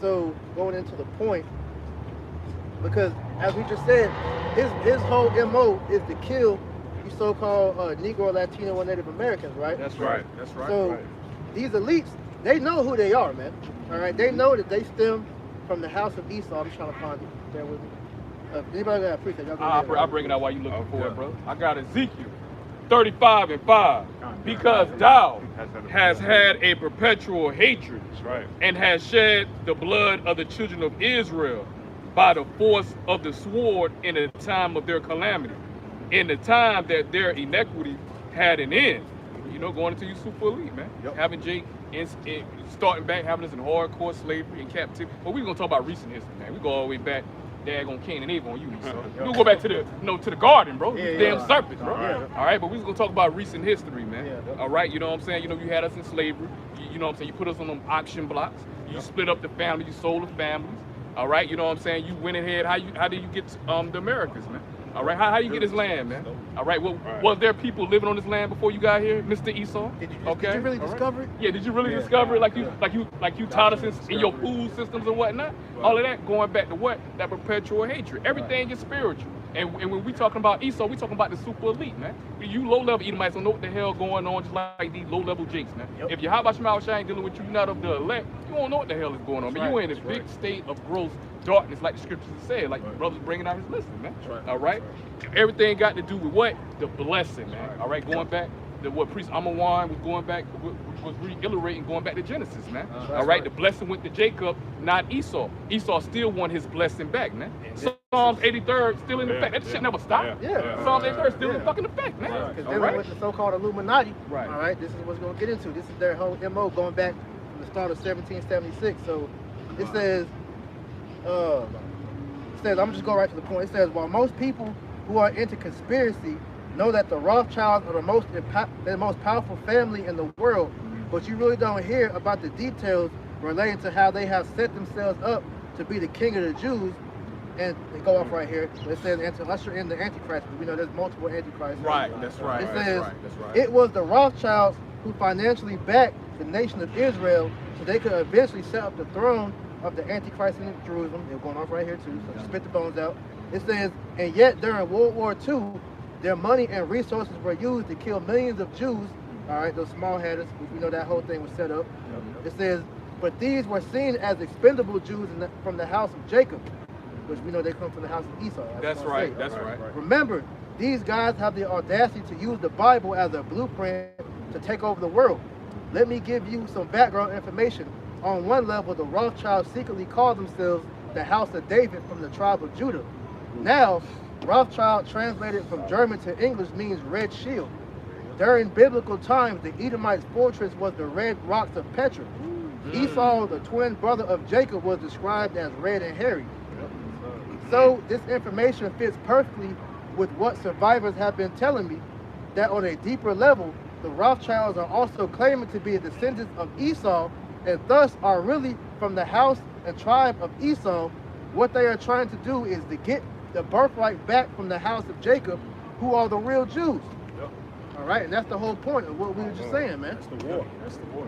So going into the point, because as we just said, his whole MO is to kill these so-called Negro, Latino, and Native Americans, right?
That's right.
So these elites, they know who they are, man. All right, they know that they stem from the house of Esau. I'm trying to find it. Bear with me. Anybody got a precept?
I'll bring it out while you looking for it, bro. I got Ezekiel 35 and 5. Because thou has had a perpetual hatred and has shed the blood of the children of Israel by the force of the sword in the time of their calamity, in the time that their iniquity had an end. Going into you super elite, man. Having Jake starting back, having us in hardcore slavery and captivity. But we're gonna talk about recent history, man. We go all the way back. Daggone Cain and Eve on you. So we'll go back to the to the garden, bro. Damn serpents, bro. All right, but we're gonna talk about recent history, man. All right, you know what I'm saying? You had us in slavery. You know what I'm saying? You put us on them auction blocks. You split up the family. You sold the families. All right, you know what I'm saying? You went ahead. How did you get the Americas, man? All right, how you get this land, man? All right, well, was there people living on this land before you got here, Mr. Esau?
Did you really discover it?
Yeah, did you really discover it like you taught us in your food systems and whatnot? All of that going back to what? That perpetual hatred. Everything is spiritual. And when we talking about Esau, we talking about the super elite, man. You low-level Edomites don't know what the hell going on, just like these low-level jakes, man. If your Habashimao ain't dealing with you, you're not of the elect, you don't know what the hell is going on, man. You in a big state of gross darkness, like the scriptures say, like your brother's bringing out his listen, man. All right? Everything got to do with what? The blessing, man. All right, going back to what priest Amawan was going back, was reiterating, going back to Genesis, man. All right, the blessing went to Jacob, not Esau. Esau still won his blessing back, man. Psalms 83rd still in effect. That shit never stopped. Psalms 83rd still in fucking effect, man.
Because then with the so-called Illuminati, all right, this is what's going to get into. This is their whole MO going back from the start of 1776. So it says, I'm just going right to the point. It says, while most people who are into conspiracy know that the Rothschilds are the most powerful family in the world, but you really don't hear about the details relating to how they have set themselves up to be the king of the Jews. And they go off right here. It says, and to usher in the Antichrist. But we know there's multiple Antichrists.
Right, that's right.
It
That's
says,
right, that's right.
it was the Rothschilds who financially backed the nation of Israel so they could eventually set up the throne of the Antichrist in Jerusalem. They're going off right here too, so spit the bones out. It says, and yet during World War II, their money and resources were used to kill millions of Jews. All right, those small hatters, which we know that whole thing was set up. It says, but these were seen as expendable Jews from the house of Jacob, which we know they come from the house of Esau.
That's right, that's right.
Remember, these guys have the audacity to use the Bible as a blueprint to take over the world. Let me give you some background information. On one level, the Rothschilds secretly call themselves the House of David from the tribe of Judah. Now, Rothschild translated from German to English means red shield. During biblical times, the Edomites' fortress was the red rocks of Petra. Esau, the twin brother of Jacob, was described as red and hairy. So this information fits perfectly with what survivors have been telling me, that on a deeper level, the Rothschilds are also claiming to be descendants of Esau and thus are really from the house and tribe of Esau. What they are trying to do is to get the birthright back from the house of Jacob, who are the real Jews. All right, and that's the whole point of what we were just saying, man.
That's the war. That's the war,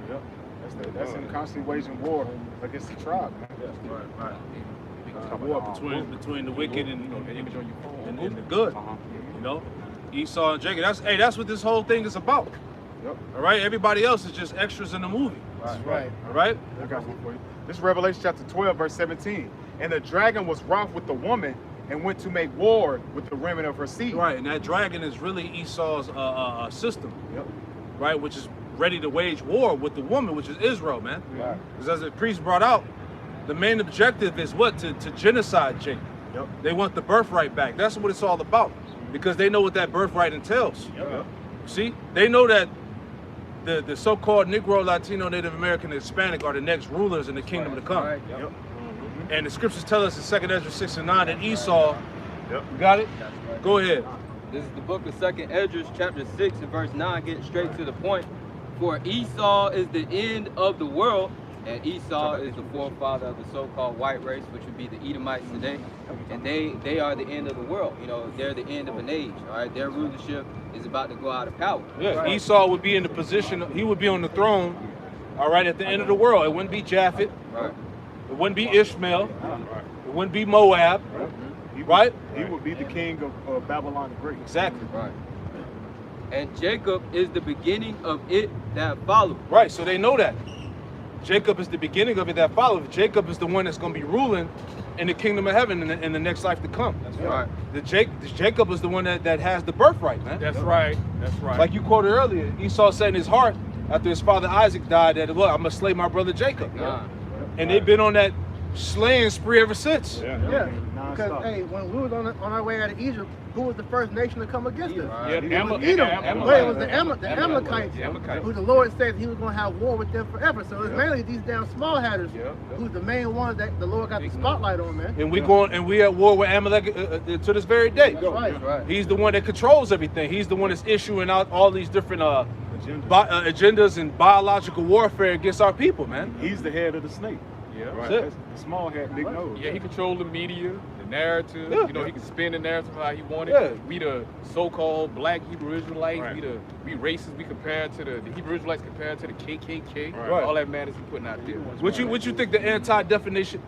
That's in constantly waging war against the tribe, man.
Right. War between the wicked and the good. You know, Esau and Jacob. That's what this whole thing is about. All right, everybody else is just extras in the movie.
Right.
All right.
I got one for you. This is Revelation chapter 12, verse 17. And the dragon was wroth with the woman and went to make war with the remnant of her seed.
Right, and that dragon is really Esau's system. Right, which is ready to wage war with the woman, which is Israel, man. Because as the priest brought out, the main objective is what? To genocide Jacob. They want the birthright back. That's what it's all about. Because they know what that birthright entails. See, they know that the so-called Negro, Latino, Native American, and Hispanic are the next rulers in the kingdom to come. And the scriptures tell us in 2 Ezra 6 and 9 that Esau, you got it? Go ahead.
This is the book of 2 Ezra, chapter 6 and verse 9, getting straight to the point. For Esau is the end of the world, and Esau is the forefather of the so-called white race, which would be the Edomites today. And they are the end of the world. You know, they're the end of an age. All right, their rulership is about to go out of power.
Esau would be in the position, he would be on the throne, all right, at the end of the world. It wouldn't be Japhet. It wouldn't be Ishmael. It wouldn't be Moab. Right?
He would be the king of Babylon the Great.
Exactly.
Right. And Jacob is the beginning of it that followed.
Right, so they know that. Jacob is the beginning of it that followed. Jacob is the one that's going to be ruling in the kingdom of heaven in the next life to come.
That's right.
Jacob is the one that has the birthright, man.
That's right. That's right.
Like you quoted earlier, Esau said in his heart after his father Isaac died that, well, I'm going to slay my brother Jacob. And they've been on that slaying spree ever since.
Because, hey, when we was on our way out of Egypt, who was the first nation to come against us?
Edom.
It was the Amalekites, who the Lord said he was going to have war with them forever. So it's mainly these damn small hatters who's the main ones that the Lord got the spotlight on, man.
And we at war with Amalek to this very day.
Right.
He's the one that controls everything. He's the one that's issuing out all these different agendas and biological warfare against our people, man.
He's the head of the snake.
That's
the small hat, big nose.
Yeah, he controlled the media, the narrative. You know, he can spin the narrative how he wanted. We the so-called black Hebrew Israelites. We racist. We compared to the Hebrew Israelites compared to the KKK. All that madness he putting out there.
What you think the Anti-Defamation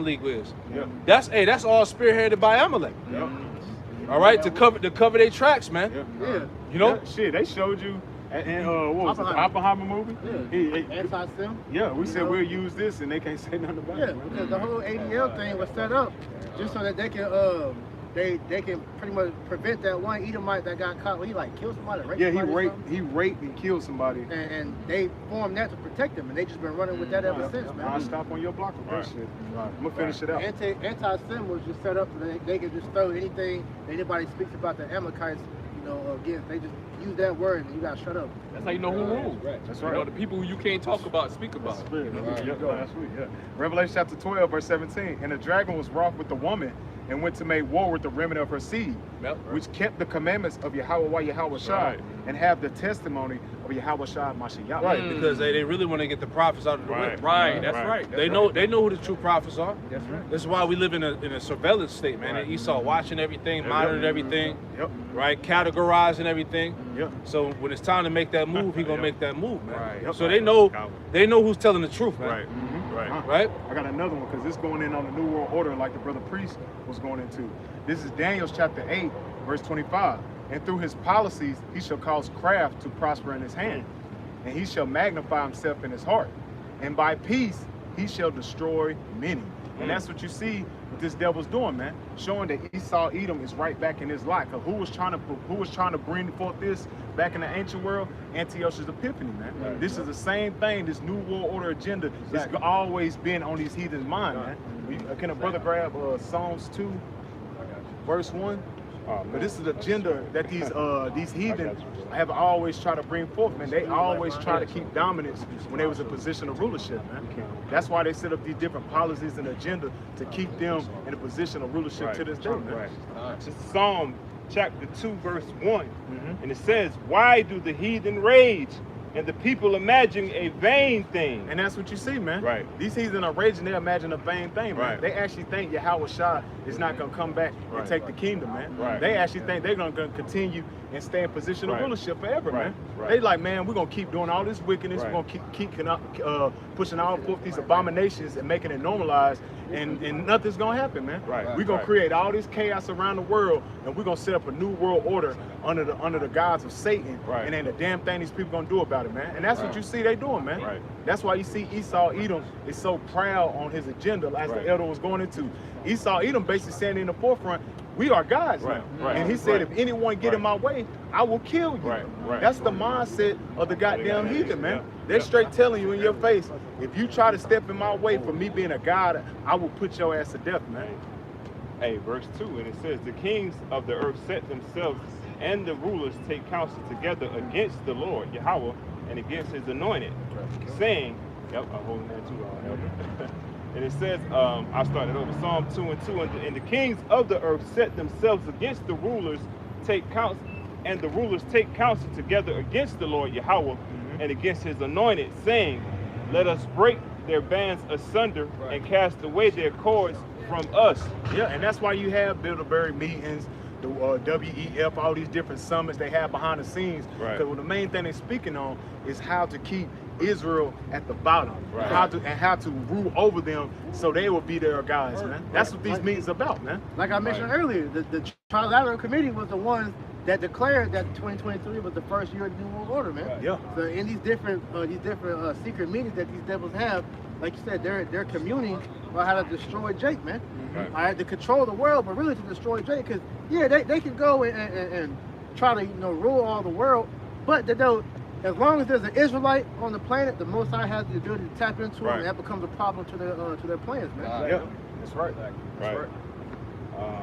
League is? That's all spearheaded by Amalek. All right, to cover their tracks, man. You know,
shit, they showed you. And what was it, the Oppenheimer movie?
Anti-Sim?
Yeah, we said we'll use this and they can't say nothing about it.
Yeah, because the whole ADL thing was set up just so that they can they can pretty much prevent that one Edomite that got caught when he like killed somebody,
he raped and killed somebody.
And they formed that to protect him, and they just been running with that ever since, man.
I'll stop on your block with that shit. I'm gonna finish it out.
Anti-Sim was just set up so they could just throw anything anybody speaks about the Amalekites, against, they just use that word and you gotta shut up.
That's how you know who rules.
That's
You
right.
know, the people who you can't talk about, speak about.
Spirit.
Right.
Yeah, that's sweet, yeah. Revelation chapter 12, verse 17. And the dragon was wroth with the woman and went to make war with the remnant of her seed,
Yep.
which kept the commandments of Yahweh Shai
Right.
and have the testimony of Yahweh Shai Mashiach.
Right, because they really want to get the prophets out of the way.
Right, that's
Right.
right.
They know who the true prophets are.
That's right.
This is why we live in a surveillance state, man.
Right.
And Esau watching everything, monitoring everything,
Yep.
right? Categorizing everything.
Yep.
So when it's time to make that move, he gonna make that move, man.
Right.
So they know who's telling the truth, man.
Right. Right.
Right?
I got another one because it's going in on the New World Order like the brother Priest was going into. This is Daniel chapter 8, verse 25. And through his policies, he shall cause craft to prosper in his hand, and he shall magnify himself in his heart. And by peace, he shall destroy many. And that's what you see what this devil's doing, man. Showing that Esau Edom is right back in his life. Cause who was trying to bring forth this back in the ancient world? Antiochus Epiphany, man.
Right.
This is the same thing. This New World Order agenda has always been on these heathens' mind, man. Can a brother grab Psalms 2, verse 1? But this is the agenda that these heathen have always tried to bring forth, man. They always try to keep dominance when they was in position of rulership, man. That's why they set up these different policies and agenda to keep them in a position of rulership to this day, man.
Right. This is Psalm chapter 2, verse 1. And it says, why do the heathen rage and the people imagine a vain thing?
And that's what you see, man.
Right.
These heathen are raging, they imagine a vain thing, man.
Right.
They actually think Yahweh Shai is not going to come back and
Right.
take the kingdom, man.
Right.
They actually think they're going to continue and stay in position of
Right.
rulership forever,
Right.
man.
Right.
They like, man, we're going to keep doing all this wickedness.
Right.
We're going to keep pushing all forth these abominations and making it normalized, and nothing's going to happen, man.
Right.
We're going to
Right.
create all this chaos around the world, and we're going to set up a new world order under the gods of Satan.
Right.
And ain't a damn thing these people going to do about it, man. And that's what you see they doing, man.
Right.
That's why you see Esau Edom is so proud on his agenda, as
Right.
the elder was going into. Esau Edom basically saying in the forefront, we are gods
Right.
now.
Right.
And he said,
Right.
if anyone get in my way, I will kill you.
Right. Right.
That's the mindset of the goddamn heathen, man.
Yeah.
They're
Yeah.
straight telling you in your face, if you try to step in my way for me being a god, I will put your ass to death, man.
Hey, verse 2, and it says, the kings of the earth set themselves and the rulers take counsel together against the Lord, Yahweh, and against his anointed, saying, yep, I'm holding that too, Elder. And it says, I started over, Psalm 2 and 2, and the kings of the earth set themselves against the rulers, take counsel, and the rulers take counsel together against the Lord, Yahweh, and against his anointed, saying, let us break their bands asunder and cast away their cords from us.
Yeah, and that's why you have Bilderberg meetings, the WEF, all these different summits they have behind the scenes.
Right.
Because the main thing they're speaking on is how to keep Israel at the bottom,
Right.
how to rule over them so they will be their guys, man. That's what these meetings about, man.
Like I mentioned earlier, the Trilateral Committee was the ones that declared that 2023 was the first year of the New World Order, man.
Yeah.
So in these different secret meetings that these devils have, like you said, they're communing about how to destroy Jake, man.
Right.
All right, to control the world, but really to destroy Jake, because yeah, they can go and try to rule all the world, but they don't. As long as there's an Israelite on the planet, the Most High has the ability to tap into
Right.
it, and that becomes a problem to their plans, man.
Yeah, that's right.
Right.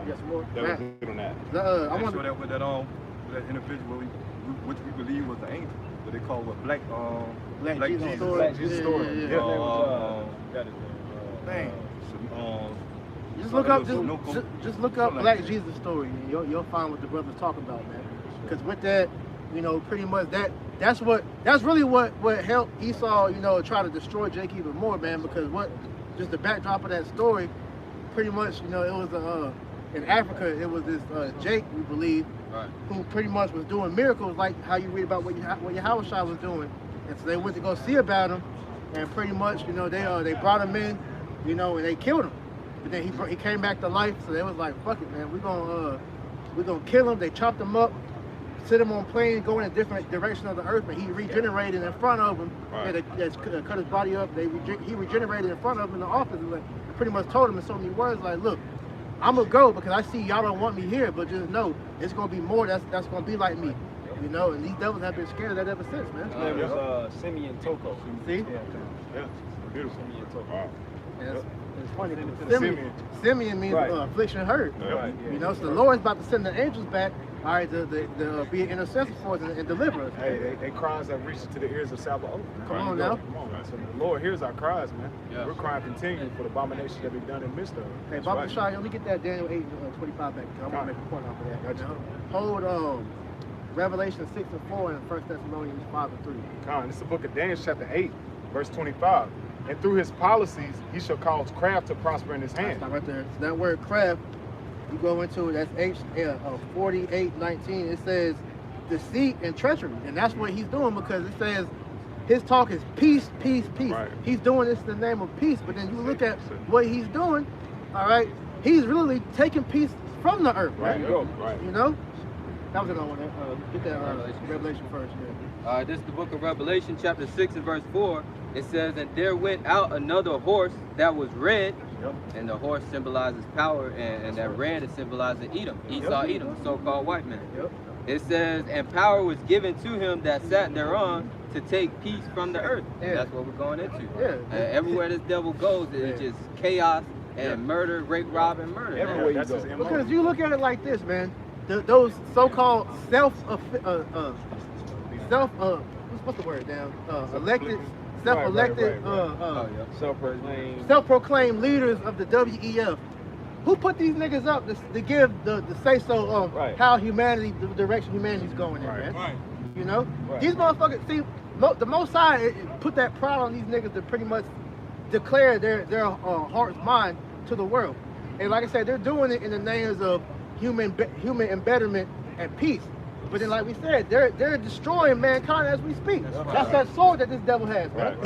Yes, Lord.
That was
Man.
good on that.
I
And
want
so that with that individual, which we believe was the angel, what they call what Black
Jesus story.
Black Jesus
Yeah,
story.
yeah,
Yeah.
Dang.
Just look up,
No-
just look up
something
Black
like that.
Jesus story, and you'll find what the brother's talking about, man. Because with that, pretty much that's really what helped Esau, try to destroy Jake even more, man. Because just the backdrop of that story, pretty much, it was in Africa, it was this Jake, we believe, who pretty much was doing miracles like how you read about what Yahweh Shai was doing, and so they went to go see about him, and pretty much, they brought him in, and they killed him. But then he came back to life, so they was like, fuck it, man, we're gonna kill him. They chopped him up, sit him on planes, go in a different direction of the earth, and he regenerated in front of them.
Right.
They cut his body up. He regenerated in front of them in the office, and pretty much told him in so many words, like, look, I'm gonna go because I see y'all don't want me here, but just know it's gonna be more that's gonna be like me, And these devils have been scared of that ever since, man.
His name was Simeon Toko.
See?
Yeah. Beautiful.
Simeon Toko.
Wow.
And it's funny.
Simeon.
Simeon means
Right.
affliction hurt.
Right.
So the Lord's about to send the angels back all right, to be an intercessor for us and deliver us.
Hey, they cries have reached to the ears of Sabaoth.
Come on now.
Come on, man. So the Lord hears our cries, man.
Yeah.
We're crying continually for the abominations that we've done in the midst of it.
Hey,
That's
Baba
right.
Shai, let me get that Daniel 8:25 back. I want to make a point off of that.
Gotcha.
Hold Revelation 6:4 and 1 Thessalonians 5:3.
Con, this is the book of Daniel chapter 8, verse 25. And through his policies, he shall cause craft to prosper in his hand.
Stop right there. So that word craft, you go into it, that's 48:19. It says deceit and treachery. And that's what he's doing, because it says his talk is peace, peace, peace.
Right.
He's doing this in the name of peace. But then you look at what he's doing, all right, he's really taking peace from the earth, right?
Right.
You know? That was another one. Get that Revelation first, yeah.
This is the book of Revelation, chapter 6 and verse 4. It says, and there went out another horse that was red, and the horse symbolizes power, and that red is symbolizing Edom, Esau, Edom, the so-called white man.
Yep.
It says, and power was given to him that sat thereon to take peace from the earth.
Yeah.
That's what we're going into.
Yeah.
Everywhere this devil goes, it's just chaos and murder, rape, rob, and murder.
Everywhere
man.
you
That's
go.
his MO.
Because you look at it like this, man. Those so-called what's the word now? Self-elected,
Self-proclaimed.
self-proclaimed leaders of the WEF. Who put these niggas up to give the say-so of how humanity, the direction humanity's going in, man?
Right.
You know?
Right.
These motherfuckers, see, the Most High it put that pride on these niggas to pretty much declare their heart's mind to the world. And like I said, they're doing it in the names of human embetterment and peace. But then, like we said, they're destroying mankind as we speak. That's that sword that this devil has, man.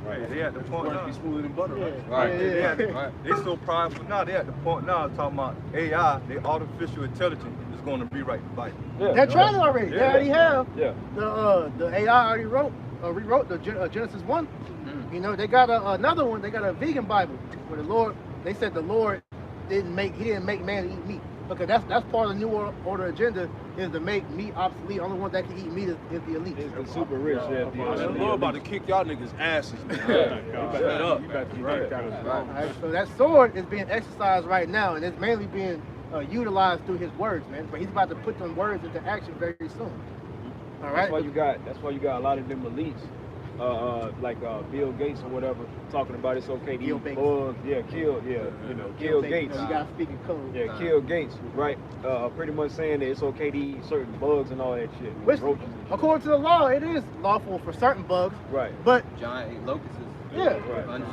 Right. They at the point now. Be smoother than butter.
Right.
They so prideful now. They at the point now talking about AI. The artificial intelligence is going to rewrite the Bible.
They're trying it already. They already have.
Yeah.
The AI already rewrote the Genesis 1. You know, they got another one. They got a vegan Bible where the Lord. They said the Lord didn't make man to eat meat. Okay, that's part of the New Order agenda, is to make meat obsolete. Only one that can eat meat is the elite.
It's the super rich.
The Lord about to kick y'all niggas asses, man.
Shut up. You better be right.
All right, so that sword is being exercised right now, and it's mainly being utilized through his words, man. But he's about to put them words into action very soon. All right.
That's why you got a lot of them elites, like Bill Gates or whatever, talking about it's okay to eat bugs. Kill Gates.
You gotta speak in code.
Yeah, kill Gates, right? Pretty much saying that it's okay to eat certain bugs and all that shit.
Which,
roaches.
according to the law, it is lawful for certain bugs.
Right.
But
Giant locusts.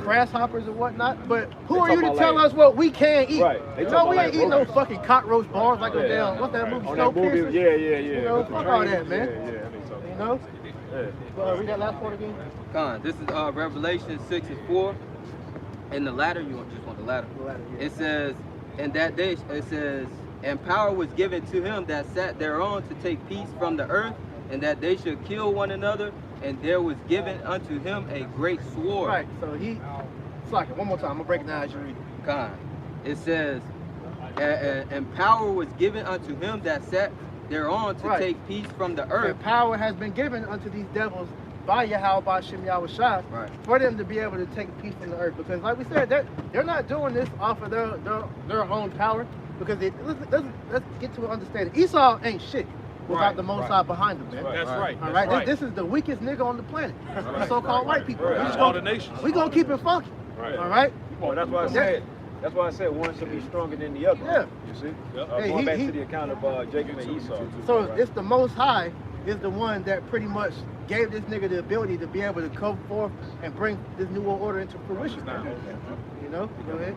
grasshoppers and whatnot. But who
They
are you to
talking
tell
about
us what we can eat?
Right. They
No,
talking
we
about
ain't
like
eating no
roaches.
fucking cockroach bars like a damn. What's that movie?
On that movie,
Snowpiercer?
yeah.
You know, fuck all that, man.
Yeah.
You know. Read that last part again.
This is Revelation 6 and 4. In the latter, you just want the latter. It says, and that day, it says, and power was given to him that sat thereon to take peace from the earth, and that they should kill one another, and there was given unto him a great sword.
Right. So it's like one more time. I'm gonna break it down as you read.
It says, and power was given unto him that sat thereon to take peace from the earth.
And power has been given unto these devils by Yahweh, by Shem Yahushua, for them to be able to take peace from the earth. Because like we said, they're not doing this off of their own power. Because let's get to an understanding. Esau ain't shit without the Most High behind him, man.
That's right.
All right. This is the weakest nigga on the planet. The so-called white people.
All the nations.
We gonna keep it funky. All right.
Well, that's why I said one should be stronger than the other.
Yeah.
You see?
Hey,
Going back to the account of Jacob and Esau.
So it's the Most High is the one that pretty much gave this nigga the ability to be able to come forth and bring this new world order into fruition. You know? Go ahead.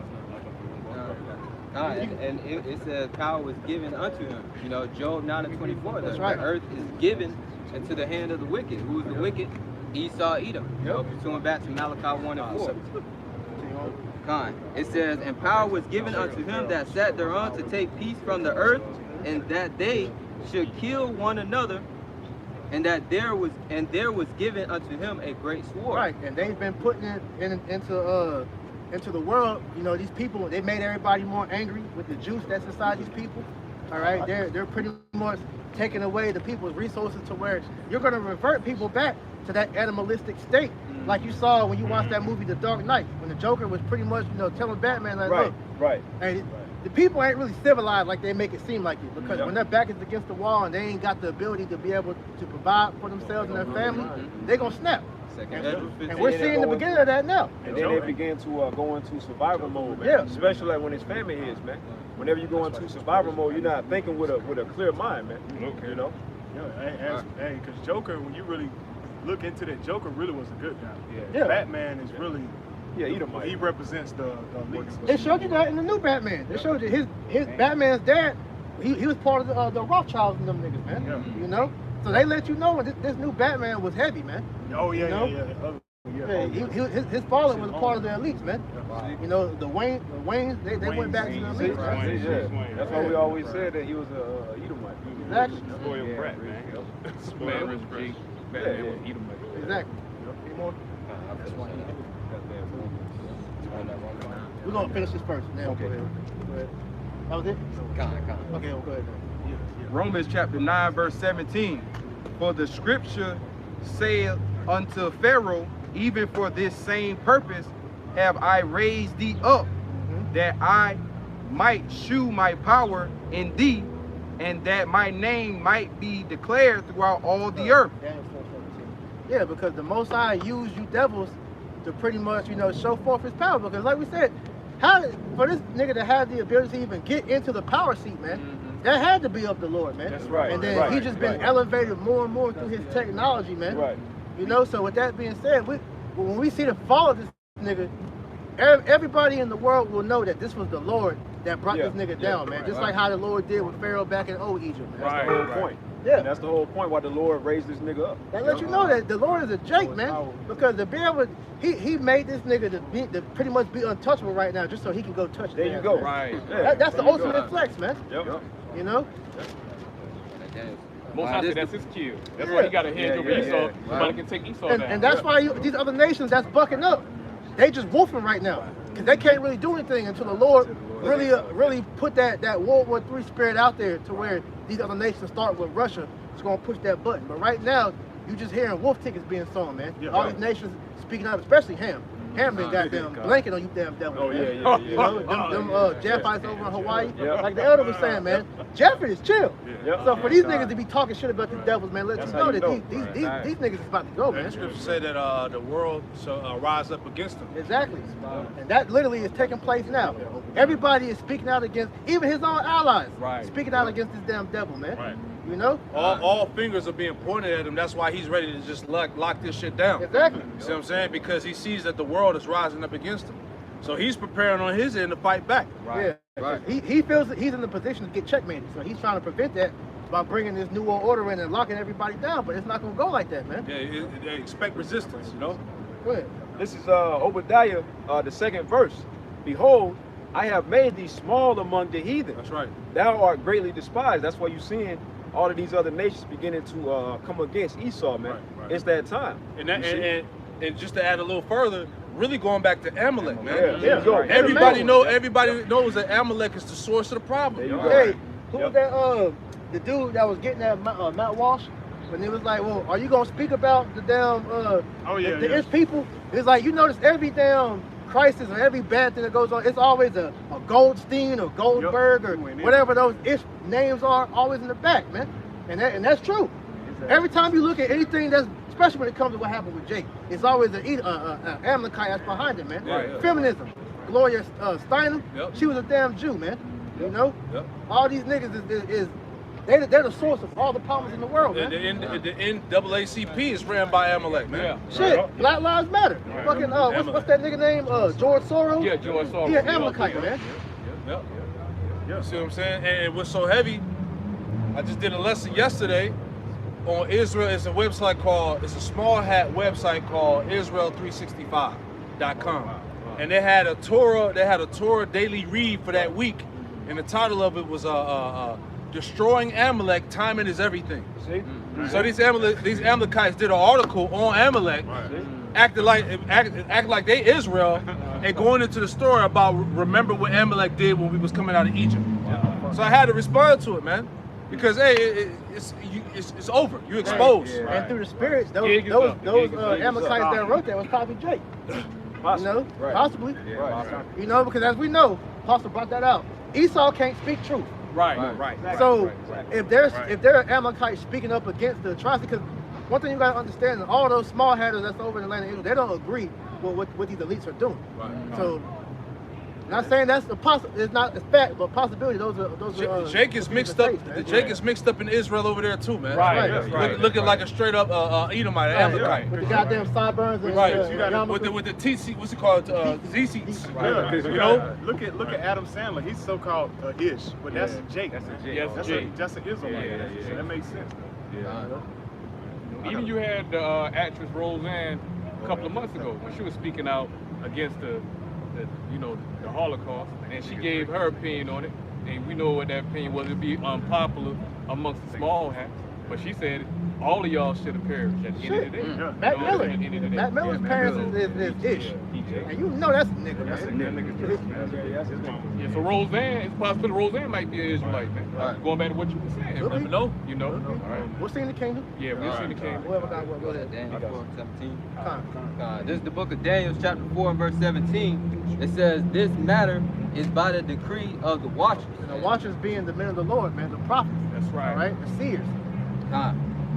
And it says power was given unto him. You know, Job 9 and 24.
That's right.
The earth is given into the hand of the wicked. Who is the wicked? Esau, Edom. Going back to Malachi 1 and 4. It says, and power was given unto him that sat thereon to take peace from the earth, and that they should kill one another, and that there was given unto him a great sword.
Right, and they've been putting it into the world. You know, these people, they made everybody more angry with the juice that's inside these people. All right, they're pretty much taking away the people's resources to where you're going to revert people back to that animalistic state, like you saw when you watched that movie The Dark Knight, when the Joker was pretty much, you know, telling Batman like, look, hey, the people ain't really civilized like they make it seem like it. Because when their back is against the wall and they ain't got the ability to be able to provide for themselves and their family, they gonna snap. And we're seeing the beginning of that now.
And then they begin to go into survival mode, man.
Yeah.
Especially like when it's family hits, man. Whenever you go into survival mode, you're not thinking with a clear mind, man.
Okay.
You know?
Yeah, hey, because Joker, when you really look into that, Joker really was a good guy.
Yeah.
Batman is really, he represents the elites.
They showed you that in the new Batman. They showed you his Batman's dad. He was part of the Rothschilds and them niggas, man.
Yeah.
You know, so they let you know this new Batman was heavy, man.
Oh yeah,
you know? His father was a part of the elites, man. You know, the Waynes, they went back to the elites.
Yeah. That's why we always said that he was a Edomite.
Exactly.
Spoiled brat, man.
Man, Rich G. Batman was Edomite.
Exactly. We're gonna finish this first. Now,
Okay.
Go ahead. That was it? Okay, well, go ahead.
Romans chapter 9, verse 17. For the scripture saith unto Pharaoh, even for this same purpose have I raised thee up, that I might shew my power in thee, and that my name might be declared throughout all the earth.
Yeah, because the Most High used you devils to pretty much, you know, show forth his power. Because like we said, for this nigga to have the ability to even get into the power seat, man, that had to be of the Lord, man.
That's right.
And then he just been elevated more and more through his technology, man.
Right.
You know, so with that being said, when we see the fall of this nigga, everybody in the world will know that this was the Lord that brought this nigga down, man. Just like how the Lord did with Pharaoh back in old Egypt, man.
That's the whole point.
Yeah.
And that's the whole point why the Lord raised this nigga up.
That let you know that the Lord is a Jake, man. Because to be able, he made this nigga to pretty much be untouchable right now, just so he can go touch.
There you go.
Man.
Right.
Yeah.
That's the ultimate flex, man.
Yep.
You know.
Most High said that's his kill. That's why he got a hedge over Esau. Nobody can take Esau down.
And that's why these other nations that's bucking up, they just wolfing right now. Because they can't really do anything until the Lord really put that World War III spirit out there to where these other nations start with Russia. It's going to push that button. But right now, you just hearing wolf tickets being sold, man.
Yeah,
All these nations speaking out, especially Ham. Ham been goddamn blanking on you damn devils.
Oh,
man.
yeah.
You know, them Japhites over in Hawaii.
Yeah.
Like the elder was saying, man, Jeffrey is chill.
Yeah.
So for these niggas to be talking shit about these devils, man, let
That's
you
how
know
you
that
know.
these niggas is about to go,
The
man.
scripture say that the world shall rise up against them.
Exactly. And that literally is taking place now. Everybody is speaking out against, even his own allies, speaking out against this damn devil, man.
Right.
You know?
All fingers are being pointed at him. That's why he's ready to just lock this shit down.
Exactly.
You see what I'm saying? Because he sees that the world is rising up against him. So he's preparing on his end to fight back.
Yeah. Right. He feels that he's in the position to get checkmated. So he's trying to prevent that by bringing this new world order in and locking everybody down. But it's not going to go like that, man.
Yeah, they expect resistance, you know?
Go ahead.
This is Obadiah, the 2nd verse. Behold, I have made thee small among the heathen.
That's right.
Thou art greatly despised. That's why you're seeing all of these other nations beginning to come against Esau, man.
Right.
It's that time.
And just to add a little further, really going back to Amalek, man.
Yeah. There you go.
Everybody knows that Amalek is the source of the problem.
There you go.
Hey, who was that? The dude that was getting at Matt Walsh, when he was like, "Well, are you gonna speak about the damn his people?" It's like, you notice every damn crisis or every bad thing that goes on, it's always a Goldstein or Goldberg or whatever those names are, always in the back, man. And that's true. Every time you look at anything that's, especially when it comes to what happened with Jake, it's always an Amalekite that's behind it, man.
Yeah.
Feminism. Gloria Steinem, she was a damn Jew, man. You know? All these niggas they're the source of all the problems in the world, man.
The NAACP is ran by Amalek, man.
Shit, Black Lives Matter. Fucking, what's that nigga name? George Soros?
Yeah, George Soros.
He an Amalekite, man.
You see what I'm saying? And what's so heavy, I just did a lesson yesterday on Israel. It's a website it's a small hat website called Israel365.com. And they had a Torah daily read for that week. And the title of it was Destroying Amalek, Timing is Everything.
See?
So these Amalekites did an article on Amalek, acting like they Israel, and going into the story about remember what Amalek did when we was coming out of Egypt. So I had to respond to it, man, because hey, it's over. You exposed.
And through the spirits, those Amalekites that wrote that was probably Jake. You know, possibly. You know, because as we know, Pastor brought that out. Esau can't speak truth.
Right.
So if there are Amalekites speaking up against the atrocity, because one thing you gotta understand is all those small hatters that's over in the land of Israel, they don't agree with what these elites are doing. So not saying that's it's not a fact, but possibility. Those are
Jake is mixed up. Jake is mixed up in Israel over there too, man. Right. Looking like a straight up Edomite, Amalekite.
With the goddamn sideburns and
with the TC, what's it called? ZCs.
You know, look at Adam Sandler. He's so-called Ish, but that's Jake. That's an Israelite. So that makes sense.
Even you had the actress Roseanne a couple of months ago when she was speaking out against the Holocaust, and she gave her opinion on it, and we know what that opinion was. It'd be unpopular amongst the small hats, but she said all of y'all should have perished at the end of the day.
Matt Miller's parents is Ish, and you know that's a nigga.
So Roseanne, it's possible Roseanne might be an Israelite, man. Going back to what you were saying,
Never know.
You know. All right.
What's in the kingdom?
Yeah, we've seen the kingdom.
Whoever got what? Go ahead.
Daniel 4:17. This is the book of Daniel, chapter 4, and verse 17. It says, "This matter is by the decree of the watchers."
And the watchers being the men of the Lord, man, the prophets.
That's right.
All right, the seers.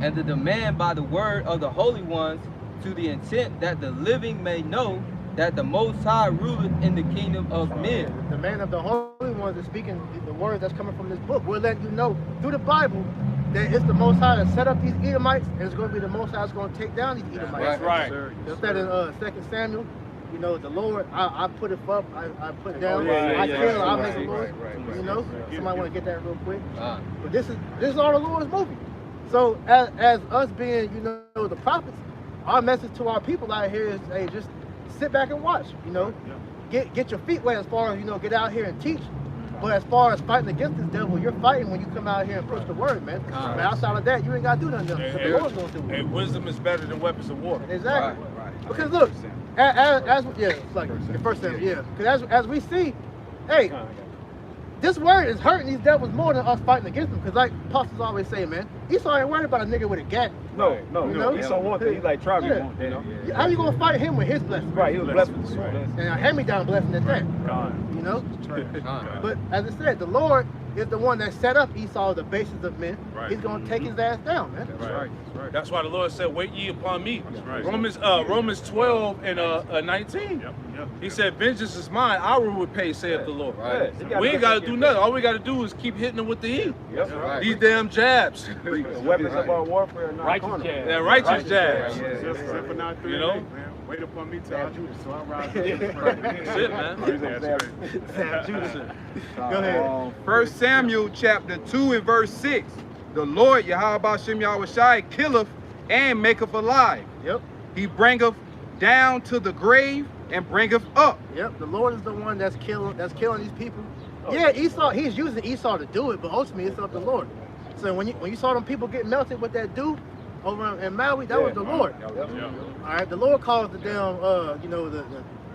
And the demand by the word of the holy ones, to the intent that the living may know that the Most High ruleth in the kingdom of men.
The man of the holy ones is speaking the words that's coming from this book. We're letting you know through the Bible that it's the Most High that set up these Edomites, and it's going to be the Most High that's going to take down these Edomites.
That's right.
Just that in 2 Samuel, you know, the Lord, I put it up, I put down, I kill, I make the Lord. You know, somebody want to get that real quick. But this is all the Lord's movie. So as us being, you know, the prophets, our message to our people out here is, hey, just sit back and watch. You know, get your feet wet as far as, you know, get out here and teach. But as far as fighting against this devil, you're fighting when you come out here and push the word, man. But outside of that, you ain't got to do nothing. The Lord's going to do it.
And wisdom is better than weapons of war.
Exactly. Because look, it's like the first thing, because as we see, hey, this word is hurting these devils more than us fighting against them. Because like apostles always say, man, Esau ain't worried about a nigga with a gat.
No.
Esau
want that. He's like Travis. You know?
How you gonna fight him with his blessing?
Right, he was blessed with the sword.
And a hand-me-down blessing at that. You know? But as I said, the Lord is the one that set up Esau, the basis of men. He's gonna take his ass down, man.
That's why the Lord said, "Wait ye upon me." Romans 12 and 19. He said, "Vengeance is mine; I will repay," saith the Lord. We ain't got to do nothing. All we got to do is keep hitting them with the heat. These damn jabs.
The weapons of our warfare are not
righteous
carnal.
jabs.
They're righteous jabs.
You
know?
Wait upon me till I do this, so I rise.
That's it, man.
Go ahead.
1 Samuel chapter 2 and verse 6. The Lord Yahweh Bashem Yahushai killeth and maketh alive. He bringeth down to the grave and bringeth up.
The Lord is the one that's killing these people. Esau, he's using Esau to do it, but ultimately it's up to the Lord. So when you saw them people get melted with that dude over in Maui, that was the Lord. All right, the Lord caused the damn,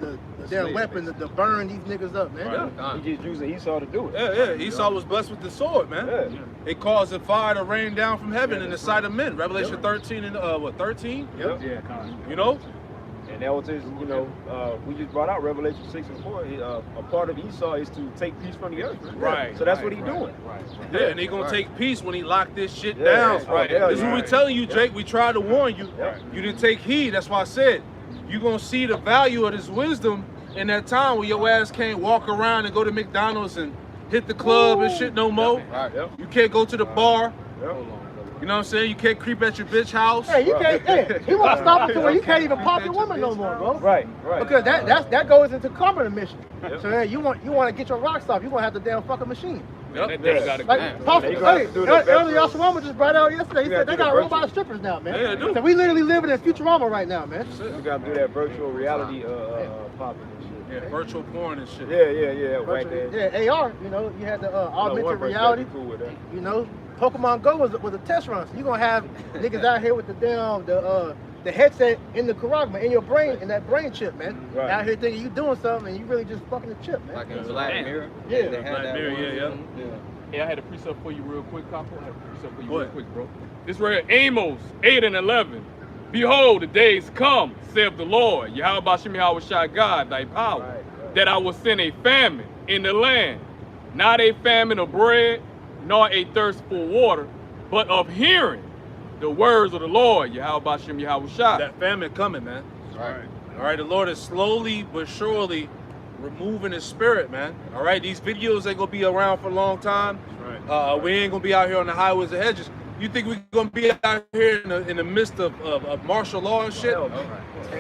the damn weapon to burn these niggas up, man.
He just using Esau to do it.
Esau was blessed with the sword, man. It caused the fire to rain down from heaven in the sight of men. Revelation 13 and 13? You know?
And that was his, you know, we just brought out Revelation 6 and 4. A part of Esau is to take peace from the earth. So that's what he's doing.
And he's going to take peace when he locked this shit down. This is what we're telling you, Jake. We tried to warn you. You didn't take heed. That's why I said, you're going to see the value of this wisdom in that time where your ass can't walk around and go to McDonald's and hit the club and shit no more. You can't go to the bar. You know what I'm saying? You can't creep at your bitch house.
Hey, you can't. He want to stop it to where you can't even pop your woman no more, bro.
Right.
Because that goes into karma mission. So hey, you want to get your rocks off, you gonna have to damn fuck a machine.
Like
earlier, Yashawama just brought out yesterday. He said they got robot strippers now, man.
Yeah, they do.
So we literally living in Futurama right now, man.
You gotta do that virtual reality popping and shit.
Virtual porn and shit.
AR. You know, you had the augmented reality. You know, Pokemon Go was a test run. So you're gonna have niggas out here with the damn the headset in the Karagma, in your brain, in that brain chip, man. Out here thinking you doing something and you really just fucking the chip, man.
Like in Black Mirror.
Yeah.
Black Mirror,
Hey, I had a precept for you real quick, Capo. I had a precept for you real quick, bro. This right here, Amos 8 and 11. Behold, the days come, saith the Lord, Yahweh Bashem Yahushai God, thy power, that I will send a famine in the land, not a famine of bread, nor a thirst for water, but of hearing the words of the Lord, Yahweh Shem Yahweh Shah.
That famine coming, man.
Right.
All right, the Lord is slowly but surely removing his spirit, man. All right, these videos ain't gonna be around for a long time.
Right.
We ain't gonna be out here on the highways and hedges. You think we gonna be out here in the midst of martial law and shit?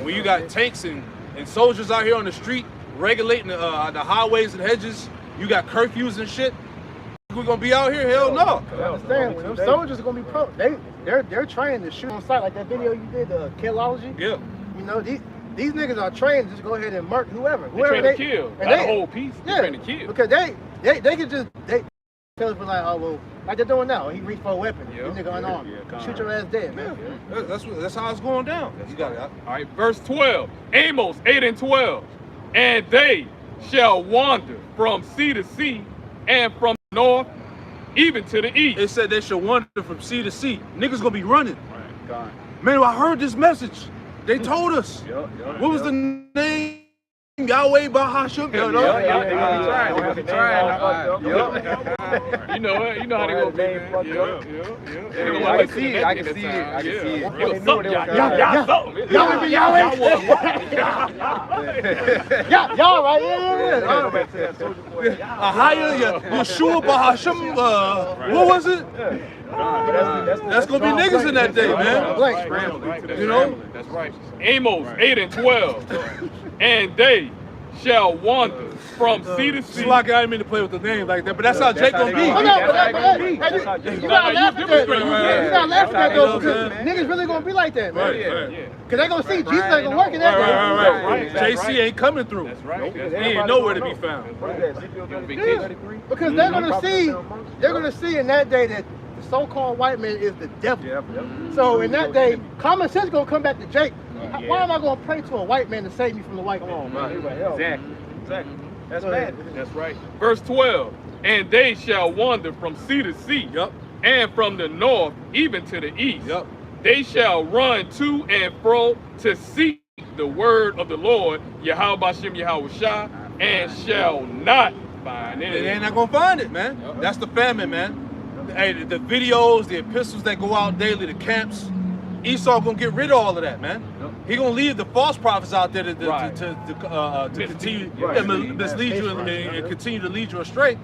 When you got tanks and soldiers out here on the street regulating the highways and hedges, you got curfews and shit. We gonna be out here? Hell no.
I understand when them soldiers are gonna be they're trained to shoot on sight, like that video you did, the killology.
Yeah.
You know, these niggas are trained to just go ahead and murk whoever.
They train to kill,
and
not a whole piece. They train to kill.
Because they can just tell us like, oh well, like they're doing now. He reached for a weapon. This nigga unarmed. Shoot your ass dead, man.
That's how it's going down. You got it.
All right, verse 12, Amos 8 and 12. And they shall wander from sea to sea and from the north even to the east.
It said they should wander from sea to sea. Niggas gonna be running.
Right. God.
Man, I heard this message. They told us. What was the name? Yahweh Bahasham.
You know it. You know how they go, man.
I can see it. I can see it. I can see it.
It was something. Y'all
Y'all right? Yeah.
Ahaya, Yeshua Bahasham. What was it? That's gonna be niggas in that day, man. You know?
That's right. Amos 8 and 12. And they shall wander from sea to sea.
Like I didn't mean to play with the name like that, but that's how Jake gonna be.
You gotta laugh at that. You gotta laugh at that though, because niggas really gonna be like that, man. Because they gonna see Jesus ain't gonna work in that day.
Right. JC ain't coming through.
That's right.
He ain't nowhere to be found.
Because they're gonna see in that day that the so-called white man is the devil. So in that day, common sense gonna come back to Jake. Why am I gonna pray to a white man to save me from the white man?
Exactly. That's bad.
That's right. Verse 12. And they shall wander from sea to sea, and from the north even to the east. They shall run to and fro to seek the word of the Lord, Yahweh Shem Yahweh Shah, and shall not find it.
They ain't not gonna find it, man. That's the famine, man. Hey, the videos, the epistles that go out daily, the camps. Esau gonna get rid of all of that, man. He gonna leave the false prophets out there to continue mislead you and continue to lead you astray.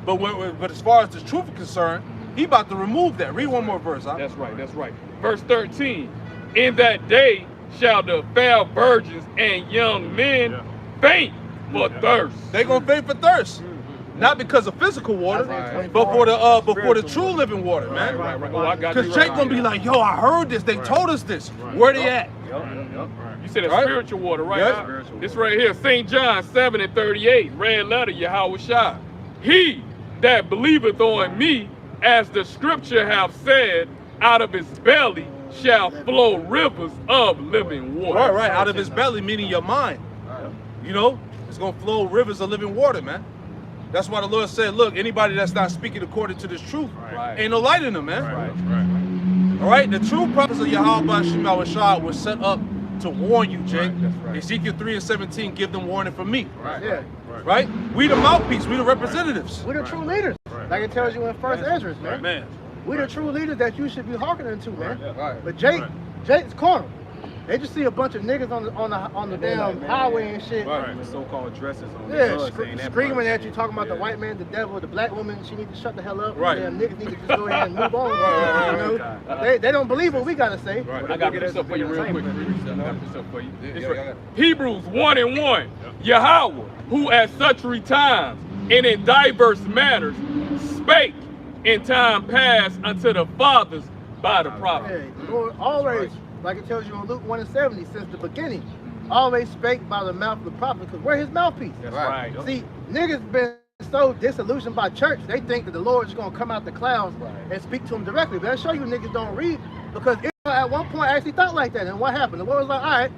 But as far as the truth is concerned, he about to remove that. Read one more verse. Huh?
That's right. That's right. Verse 13. In that day shall the fair virgins and young men faint for thirst.
They gonna faint for thirst. Not because of physical water, but for the true living water, man. Because Jake gonna be like, yo, I heard this. They told us this. Where they at?
You said it's spiritual water, right? Yes. This right here, St. John 7 and 38, red letter, Yahweh Shah. He that believeth on me, as the scripture have said, out of his belly shall flow rivers of living water.
Right. Out of his belly, meaning your mind. You know, it's gonna flow rivers of living water, man. That's why the Lord said, look, anybody that's not speaking according to this truth, ain't no light in them, man. All right, the true prophets of Yahweh Shem Yahweh Shah was set up to warn you, Jake. Ezekiel 3 and 17, give them warning from me. Right? We the mouthpiece, we the representatives.
We the true leaders. Like it tells you in First Ezra, man. We the true leaders that you should be hearkening to, man. But Jake's corner. They just see a bunch of niggas on the damn highway and shit.
With so-called dresses on.
Screaming at you, talking about the white man, the devil, the black woman. She need to shut the hell up.
Right.
Damn niggas need to just go ahead and move on. You know? They don't believe what we gotta say.
I got this up for you real quick. Hebrews 1 and 1. Yahweh, who at sundry times and in diverse manners spake in time past unto the fathers by the prophets.
The Lord always, like it tells you in Luke 1 and 70, since the beginning, always spake by the mouth of the prophet, because we're his mouthpiece.
That's right.
See, niggas been so disillusioned by church, they think that the Lord's gonna come out the clouds and speak to them directly. But I show you niggas don't read, because Israel at one point actually thought like that. And what happened? The Lord was like, all right,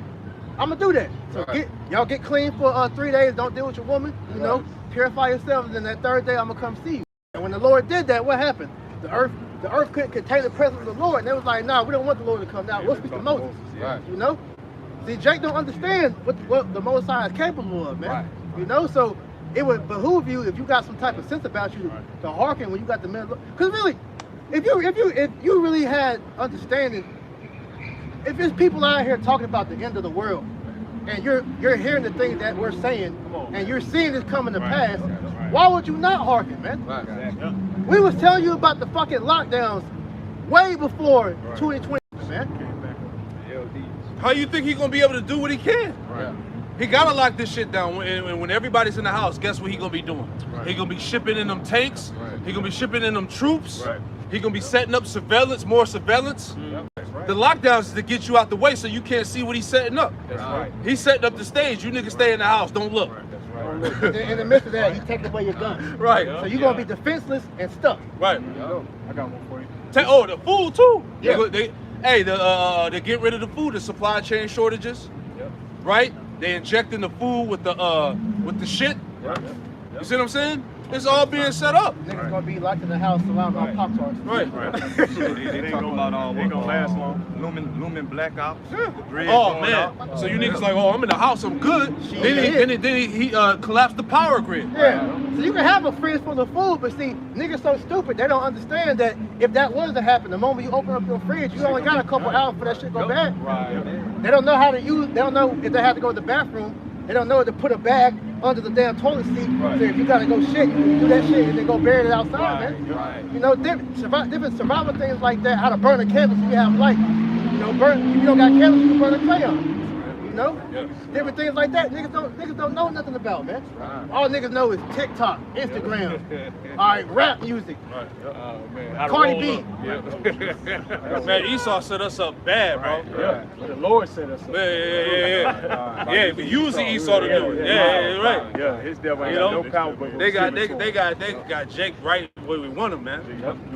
I'm gonna do that. So y'all get clean for 3 days, don't deal with your woman, you know, purify yourselves, and then that third day I'm gonna come see you. And when the Lord did that, what happened? The earth couldn't contain the presence of the Lord, and they was like, nah, we don't want the Lord to come down. We'll speak to Moses. You know? See, Jake don't understand what the Most High is capable of, man. You know, so it would behoove you if you got some type of sense about you to hearken when you got the middle. Because really, if you really had understanding, if there's people out here talking about the end of the world, and you're hearing the things that we're saying, and you're seeing this coming to pass, why would you not hearken, man? We was telling you about the fucking lockdowns way before 2020, man.
How you think he's gonna be able to do what he can? He gotta lock this shit down. When everybody's in the house, guess what he gonna be doing? He gonna be shipping in them tanks. He gonna be shipping in them troops. He gonna be setting up surveillance, more surveillance. The lockdowns is to get you out the way so you can't see what he's setting up. He's setting up the stage. You niggas stay in the house, don't look.
In the midst of that, he's taking away your gun. So you're gonna be defenseless and stuck.
I got one for you.
Oh, the food too. They get rid of the food, the supply chain shortages. Right? They injecting the food with the shit. You see what I'm saying? It's all being set up.
Niggas gonna be locked in the house surrounded by Pop-Tarts.
They talk about all ain't gonna last long. Looming blackouts.
Oh man. So you niggas like, oh, I'm in the house, I'm good. Then he collapsed the power grid.
So you can have a fridge full of food, but see, niggas so stupid, they don't understand that if that was to happen, the moment you open up your fridge, you only got a couple hours for that shit to go bad. They don't know how to use, they don't know if they have to go to the bathroom. They don't know to put a bag under the damn toilet seat. So if you gotta go shit, you can do that shit and then go bury it outside, man. You know, different survival things like that, how to burn a candle so you have light. You know, if you don't got candles, you can burn a crayon. You know? Different things like that. Niggas don't know nothing about, man. All niggas know is TikTok, Instagram, alright, rap music. Cardi B.
Man, Esau set us up bad, bro.
The Lord set us up.
Yeah, but using Esau to do it. Yeah,
his devil ain't got no power. But
they got Jake right where we want him, man.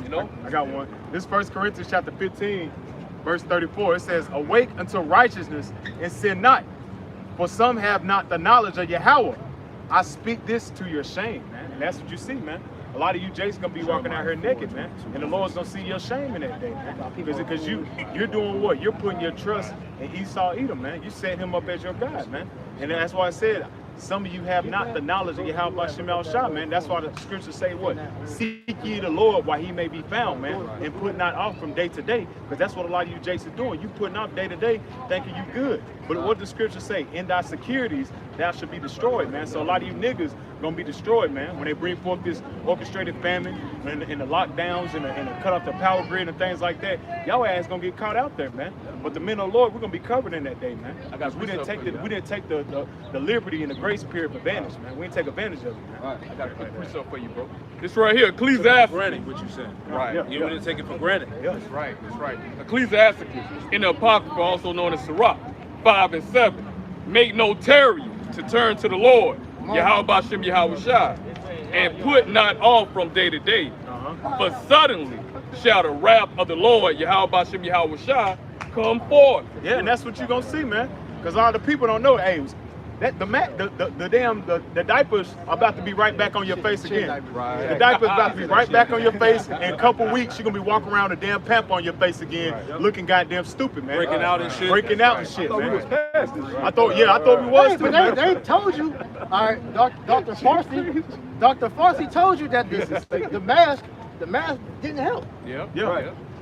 You know? I got one. This 1 Corinthians chapter 15. Verse 34, it says, awake unto righteousness and sin not, for some have not the knowledge of Yahweh. I speak this to your shame, man. And that's what you see, man. A lot of you Jakes gonna be walking out here naked, man. And the Lord's gonna see your shame in that day, man. Because you're doing what? You're putting your trust in Esau Edom, man. You set him up as your God, man. And that's why I said, some of you have not the knowledge of Yahweh Shemel Shah, man. That's why the scriptures say what? Seek ye the Lord while he may be found, man. And put not off from day to day. Because that's what a lot of you Jakes are doing. You putting off day to day thinking you good. But what does the scripture say? In thy securities, thou should be destroyed, man. So a lot of you niggas gonna be destroyed, man. When they bring forth this orchestrated famine and the lockdowns and the cut off the power grid and things like that, y'all ass gonna get caught out there, man. But the men of the Lord, we're gonna be covered in that day, man. Because we didn't take the liberty and the grace period for advantage, man. We didn't take advantage of it, man.
All right, I got a quick precept for you, bro. This right here, Ecclesiastes.
Granted, what you said.
Right.
You didn't take it for granted.
That's right. Ecclesiastes, in the Apocrypha, also known as Sirach, 5 and 7. Make no tarry to turn to the Lord, Yahweh Bashem Yahweh Shai, and put not off from day to day. For suddenly shall the wrath of the Lord, Yahweh Bashem Yahweh Shai, come forth.
Yeah, and that's what you're gonna see, man. Because a lot of people don't know, hey, that the diapers are about to be right back on your face again. The diapers about to be right back on your face. In a couple weeks, you're gonna be walking around with a damn pamp on your face again, looking goddamn stupid, man.
Breaking out and shit.
Breaking out and shit, man. I thought we was
Hey,
too,
but they told you, all right, Dr. Farsi told you that the mask didn't help.
Yeah.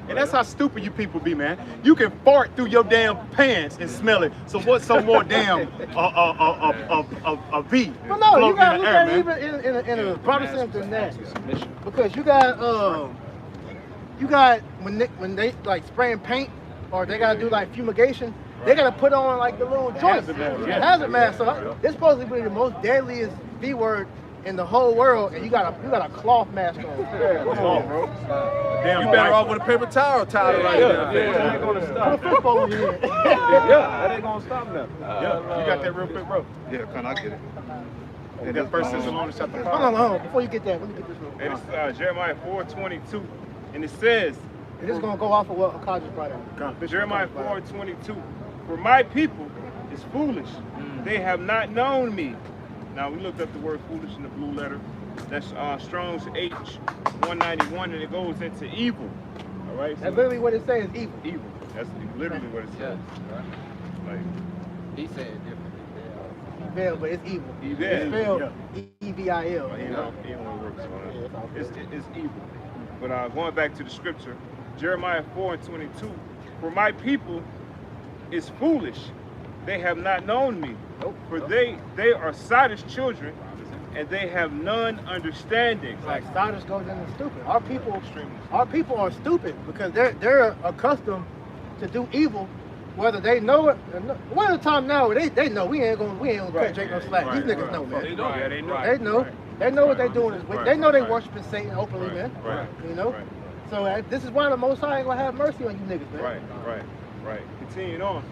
And that's how stupid you people be, man. You can fart through your damn pants and smell it. So what's some more damn a V?
Well, no, you gotta look at it even in a broader sense than that. Because you got when they like spraying paint or they gotta do like fumigation, they gotta put on like the little joints, hazard mask. So it's supposed to be the most deadliest V word in the whole world, and you got a cloth mask on. Come on, bro.
You better off with a paper towel tied right there.
That ain't gonna stop.
Put a football in your head.
That ain't gonna stop nothing.
You got that real quick, bro?
Yeah, can I get it?
And that 1 Thessalonians chapter 5.
Hold on. Before you get that, let me get this real quick.
And it's Jeremiah 4:22, and it says,
And this is gonna go off of what Akash just brought out.
Jeremiah 4:22, for my people is foolish. They have not known me. Now we looked up the word foolish in the blue letter. That's Strong's H191, and it goes into evil. All right. So
That's literally what it says, evil.
evil. That's literally what it says. Like
He said it differently.
Evil, but it's evil.
Evil.
It's spelled evil. evil.
Even when it works, it's evil. But going back to the scripture, Jeremiah 4:22, for my people is foolish, they have not known me. For they are Sodom's children, and they have none understanding.
Like Sodom goes into stupid. Our people are stupid because they're accustomed to do evil, whether they know it or not. One of the time now they know we ain't gonna cut Jake no slack. These niggas know, man.
They know. Yeah, they know.
They know. They know what they're doing is wicked. They know they worshiping Satan openly, man. You know. So this is why the Most High ain't gonna have mercy on you niggas, man.
Right. Continuing on,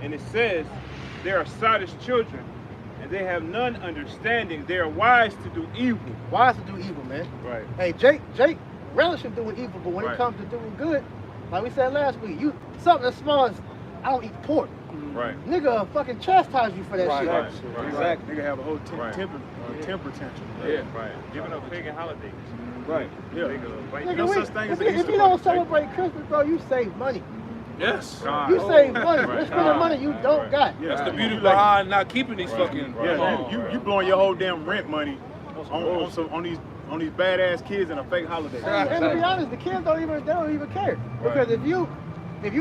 and it says, they are Sodom's children, and they have none understanding. They are wise to do evil.
Wise to do evil, man.
Right.
Hey, Jake relish in doing evil, but when it comes to doing good, like we said last week, something as small as I don't eat pork.
Right.
Nigga fucking chastise you for that shit.
Right.
Exactly. Nigga have a whole temper tantrum.
Yeah. Right. Giving up pagan holidays.
Right. Yeah.
Nigga,
No such thing as an
if
Easter
you don't
party.
celebrate Christmas, bro, you save money.
Yes.
You save money. You're spending money you don't got.
Yeah.
That's the beauty behind not keeping these fucking.
Yeah, you blowing your whole damn rent money on these badass kids in a fake holiday.
And to be honest, the kids don't even care because if you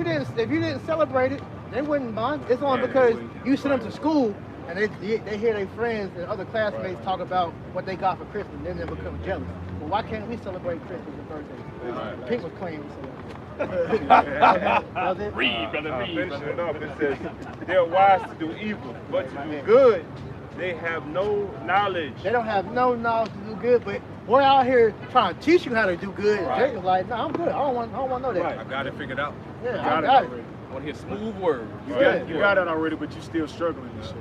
didn't celebrate it, they wouldn't mind. It's only because you send them to school and they hear their friends and other classmates talk about what they got for Christmas, and then they become jealous. Well, why can't we celebrate Christmas and birthdays? Pink was claiming so.
Read, brother, read. Finishing it up, it says, they're wise to do evil, but to do good, they have no knowledge.
They don't have no knowledge to do good, but we're out here trying to teach you how to do good. And Jake was like, "No, I'm good. I don't want to know that."
I got it figured out.
Yeah,
I
got it.
I want to hear smooth words.
You got it already, but you still struggling and shit.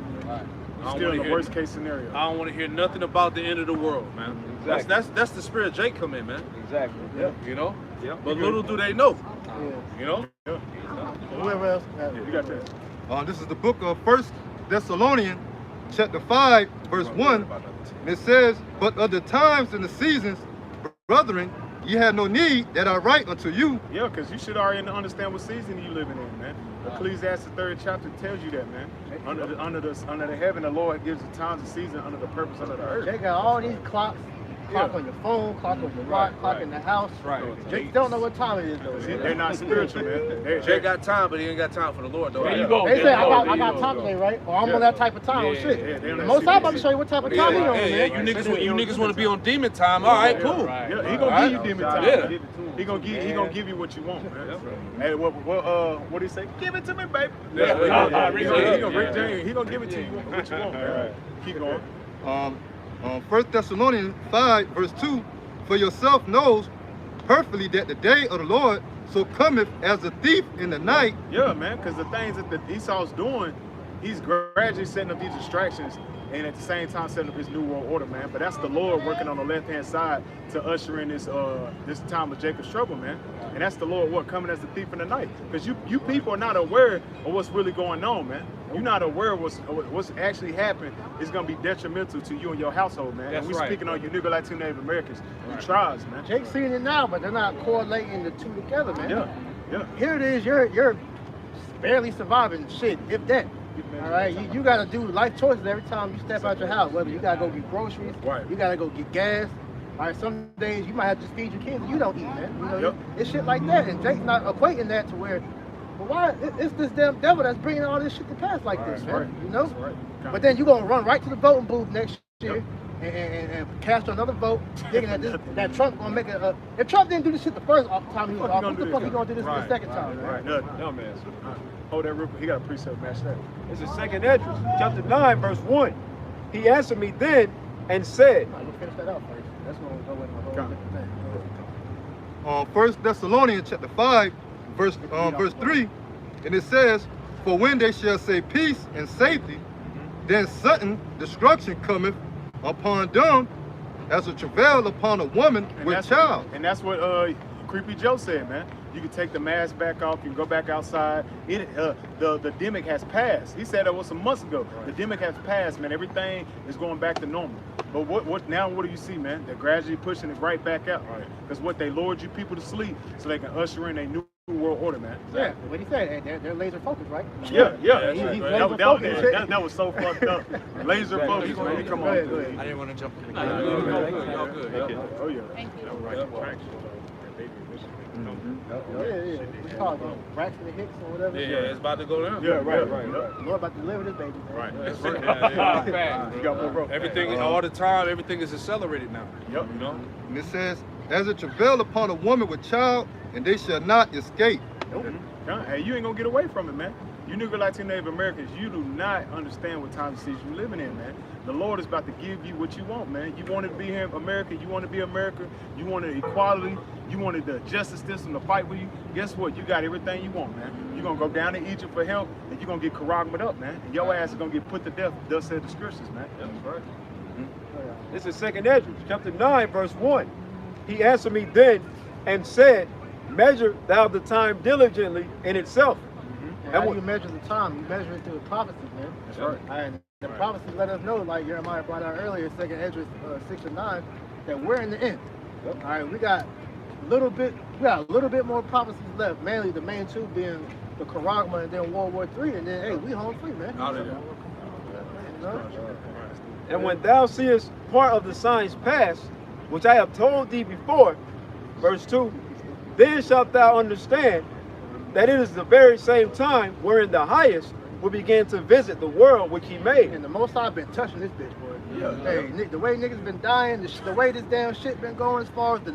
You're still in the worst case scenario.
I don't want to hear nothing about the end of the world, man.
Exactly.
That's the spirit Jake come in, man.
Exactly.
Yeah.
You know?
Yeah.
But little do they know.
Yeah.
You know?
Yeah.
Whoever else.
You got that.
This is the book of 1 Thessalonians, chapter 5, verse 1. And it says, but of the times and the seasons, brethren, ye have no need that I write unto you.
Yeah, because you should already understand what season you living in, man. Ecclesiastes 3rd chapter tells you that, man. Under the heaven, the Lord gives the times and seasons under the purpose under the earth.
They got all these clocks. Clock on your phone, clock on your watch, clock in the house. Jake don't know what time it is though.
They're not spiritual, man.
Jake got time, but he ain't got time for the Lord, though.
There you go.
They say I got time today, right? Or I'm on that type of time.
Yeah,
shit.
yeah,
Most time I'm about to show you what type of time he on, man.
You niggas want to be on demon time. All right, cool.
Yeah, he gonna give you demon time.
Yeah.
He gonna give you what you want, man. Hey, what do he say? Give it to me, baby.
Yeah.
He gonna give it to you what you want, man. Keep going.
1 Thessalonians 5, verse 2, for yourself knows perfectly that the day of the Lord so cometh as a thief in the night.
Yeah, man, because the things that Esau's doing, he's gradually setting up these distractions and at the same time setting up his new world order, man. But that's the Lord working on the left-hand side to usher in this time of Jacob's trouble, man. And that's the Lord coming as a thief in the night. Because you people are not aware of what's really going on, man. You're not aware of what's actually happened is going to be detrimental to you and your household, man. And we're speaking on you nigga Latino Native Americans, you tribes, man.
Jake's seeing it now, but they're not correlating the two together, man.
Yeah.
Here it is, you're barely surviving shit, if that. All right, you got to do life choices every time you step out your house. Whether you got to go get groceries, you got to go get gas. All right, some days you might have to feed your kids and you don't eat, man. You know, it's shit like that. And Jake's not equating that to where, but why? It's this damn devil that's bringing all this shit to pass like this, man. You know? But then you're going to run right to the voting booth next year and cast another vote, thinking that Trump going to make a... If Trump didn't do this shit the first time he was off, what the fuck he going to do this the second time, man?
Dumbass. Hold that real quick. He got a precept match that.
It's the second Esdras, chapter 9, verse 1. He answered me then and said,
I'm going to finish that out first. That's when we'll go into a whole different thing.
1 Thessalonians chapter 5, verse 3, and it says, for when they shall say peace and safety, then sudden destruction cometh upon them as a travail upon a woman with child.
And that's what Creepy Joe said, man. You can take the mask back off, you can go back outside. The demic has passed. He said that was some months ago. The demic has passed, man. Everything is going back to normal. But what do you see, man? They're gradually pushing it right back out. Because what they lured you people to sleep so they can usher in a new world order, man.
Yeah, what he said, they're laser focused, right?
Yeah.
He's laser focused.
That was so fucked up. Laser focused, man. Come on.
Go ahead.
I didn't want to jump in the
Y'all good.
Oh, yeah.
Thank you.
Yeah. What's it called? Braxton Hicks or whatever.
Yeah, it's about to go down.
Yeah, right.
Lord about to deliver this baby. Man.
Right. That's
You
right.
got more bro.
Everything, all the time, everything is accelerated now.
Yep.
You know?
And it says, as it travail upon a woman with child, and they shall not escape.
Nope. Hey, you ain't gonna get away from it, man. You Negro, Latino, Native Americans, you do not understand what time and season you're living in, man. The Lord is about to give you what you want, man. You wanted to be here in America, you want to be America, you wanted equality, you wanted the justice system to fight with you. Guess what? You got everything you want, man. You're gonna go down to Egypt for help, and you're gonna get karagmed up, man. And your ass is gonna get put to death, thus said the scriptures, man.
That's right. This is 2nd Ezra, chapter 9, verse 1. He answered me then and said, measure thou the time diligently in itself.
And how do you measure the time? You measure it through the prophecies, man.
That's right.
And the prophecies let us know, like Jeremiah brought out earlier, 2nd Ezra 6 and 9, that we're in the end. All right, we got a little bit more prophecies left. Mainly the main two being the Karagma and then World War III, and then hey, we home free, man.
Out of there.
You know?
And when thou seest part of the signs past, which I have told thee before, verse 2, then shalt thou understand that it is the very same time wherein the highest will begin to visit the world which he made.
And the most High been touching this bitch, boy. Hey, the way niggas been dying, the way this damn shit been going as far as the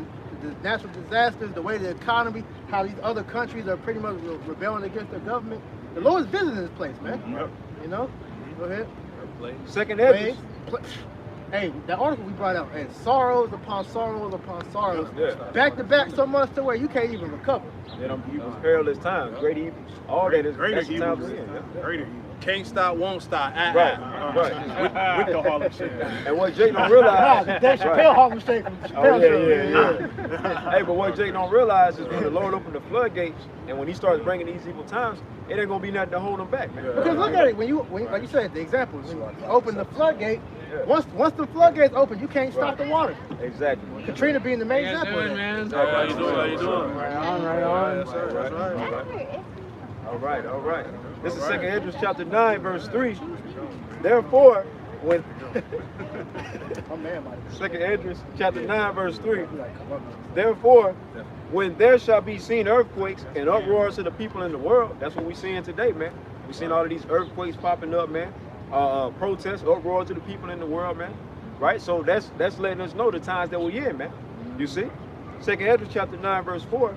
natural disasters, the way the economy, how these other countries are pretty much rebelling against their government. The Lord's visiting this place, man. You know? Go ahead.
2nd Ezra.
Hey, that article we brought out, and sorrows upon sorrows upon sorrows, back to back, so much to where you can't even recover.
Them evils, perilous times, great evils, all that is
greater
that's the time
evils.
we're in.
Greater evil.
Can't stop, won't stop.
Right.
With the Harlem shit.
And what Jake don't realize,
Dave Chappelle Harlem Shake from Chappelle Show.
Hey, but what Jake don't realize is when the Lord opened the floodgates, and when He starts bringing these evil times, it ain't gonna be nothing to hold them back, man.
Because look at it, when like you said, the example, when you open the floodgate, once the floodgates open, you can't stop the water.
Exactly.
Katrina being the main example.
man.
How you doing? How you doing?
Right on.
All right. This is 2nd Ezra chapter 9, verse 3. Therefore, when 2nd Ezra chapter 9, verse 3. Therefore, when there shall be seen earthquakes and uproars to the people in the world, that's what we're seeing today, man. We're seeing all of these earthquakes popping up, man. Protests, uproar to the people in the world, man. Right? So that's letting us know the times that we're in, man. You see? 2nd Ezra chapter 9, verse 4.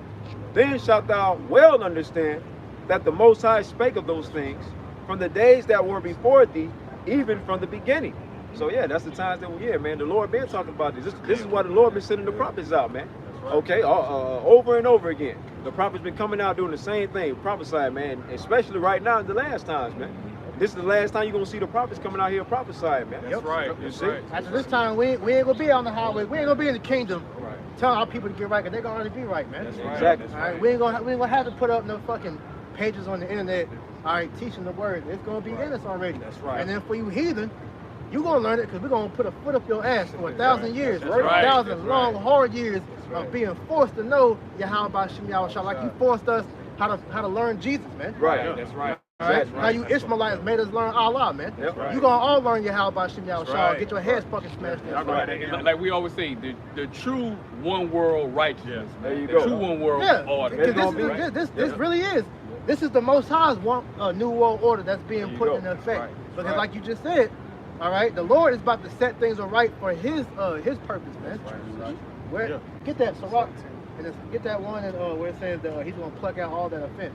Then shalt thou well understand that the Most High spake of those things from the days that were before thee, even from the beginning. So yeah, that's the times that we're in, man. The Lord been talking about this. This is why the Lord been sending the prophets out, man. Okay, over and over again. The prophets been coming out doing the same thing, prophesying, man. Especially right now in the last times, man. This is the last time you're gonna see the prophets coming out here prophesying, man.
That's right.
You see?
After this time, we ain't gonna be on the highway. We ain't gonna be in the kingdom telling our people to get right, because they're gonna already be right, man.
That's right. Exactly.
All right, we ain't gonna have to put up no fucking pages on the internet, all right, teaching the word. It's gonna be in us already.
That's right.
And then for you heathen, you gonna learn it because we're gonna put a foot up your ass for 1,000 years,
That's right.
1,000 long, hard years of being forced to know Yahweh Shem Yahweh, like you forced us how to learn Jesus, man.
Right.
That's right.
All right?
Exactly.
How you Ishmaelites made us learn Allah, man.
Yep.
You gonna all learn Yahweh Shem Yahweh,
right.
get your heads fucking smashed in.
That's right. Like we always say, the true one world righteousness.
There you
The
go.
true one world
Yeah,
order.
because this really is. This is the Most High's new world order that's being put into effect.
Right.
Because like you just said, all right, the Lord is about to set things right for His purpose, man. Where get that Sirach, and get that one where it says that He's gonna pluck out all that offense.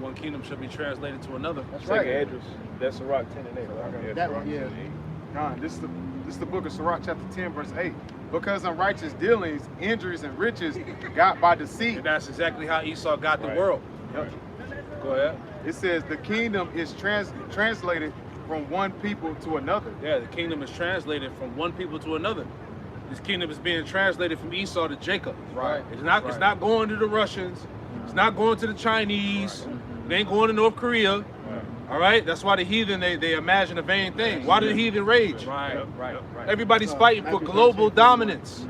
One kingdom shall be translated to another.
That's
2nd
right.
Ezra, that's Sirach 10 and 8. Right?
That one, yeah.
Nah, this is the book of Sirach, chapter 10, verse 8. Because unrighteous dealings, injuries, and riches got by deceit.
And that's exactly how Esau got the world.
Yep.
Go ahead.
It says the kingdom is translated from one people to another.
Yeah, the kingdom is translated from one people to another. This kingdom is being translated from Esau to Jacob.
Right.
It's not going to the Russians. It's not going to the Chinese. It ain't going to North Korea. All right? That's why the heathen, they imagine a vain thing. Why do the heathen rage?
Right.
Everybody's fighting for global dominance.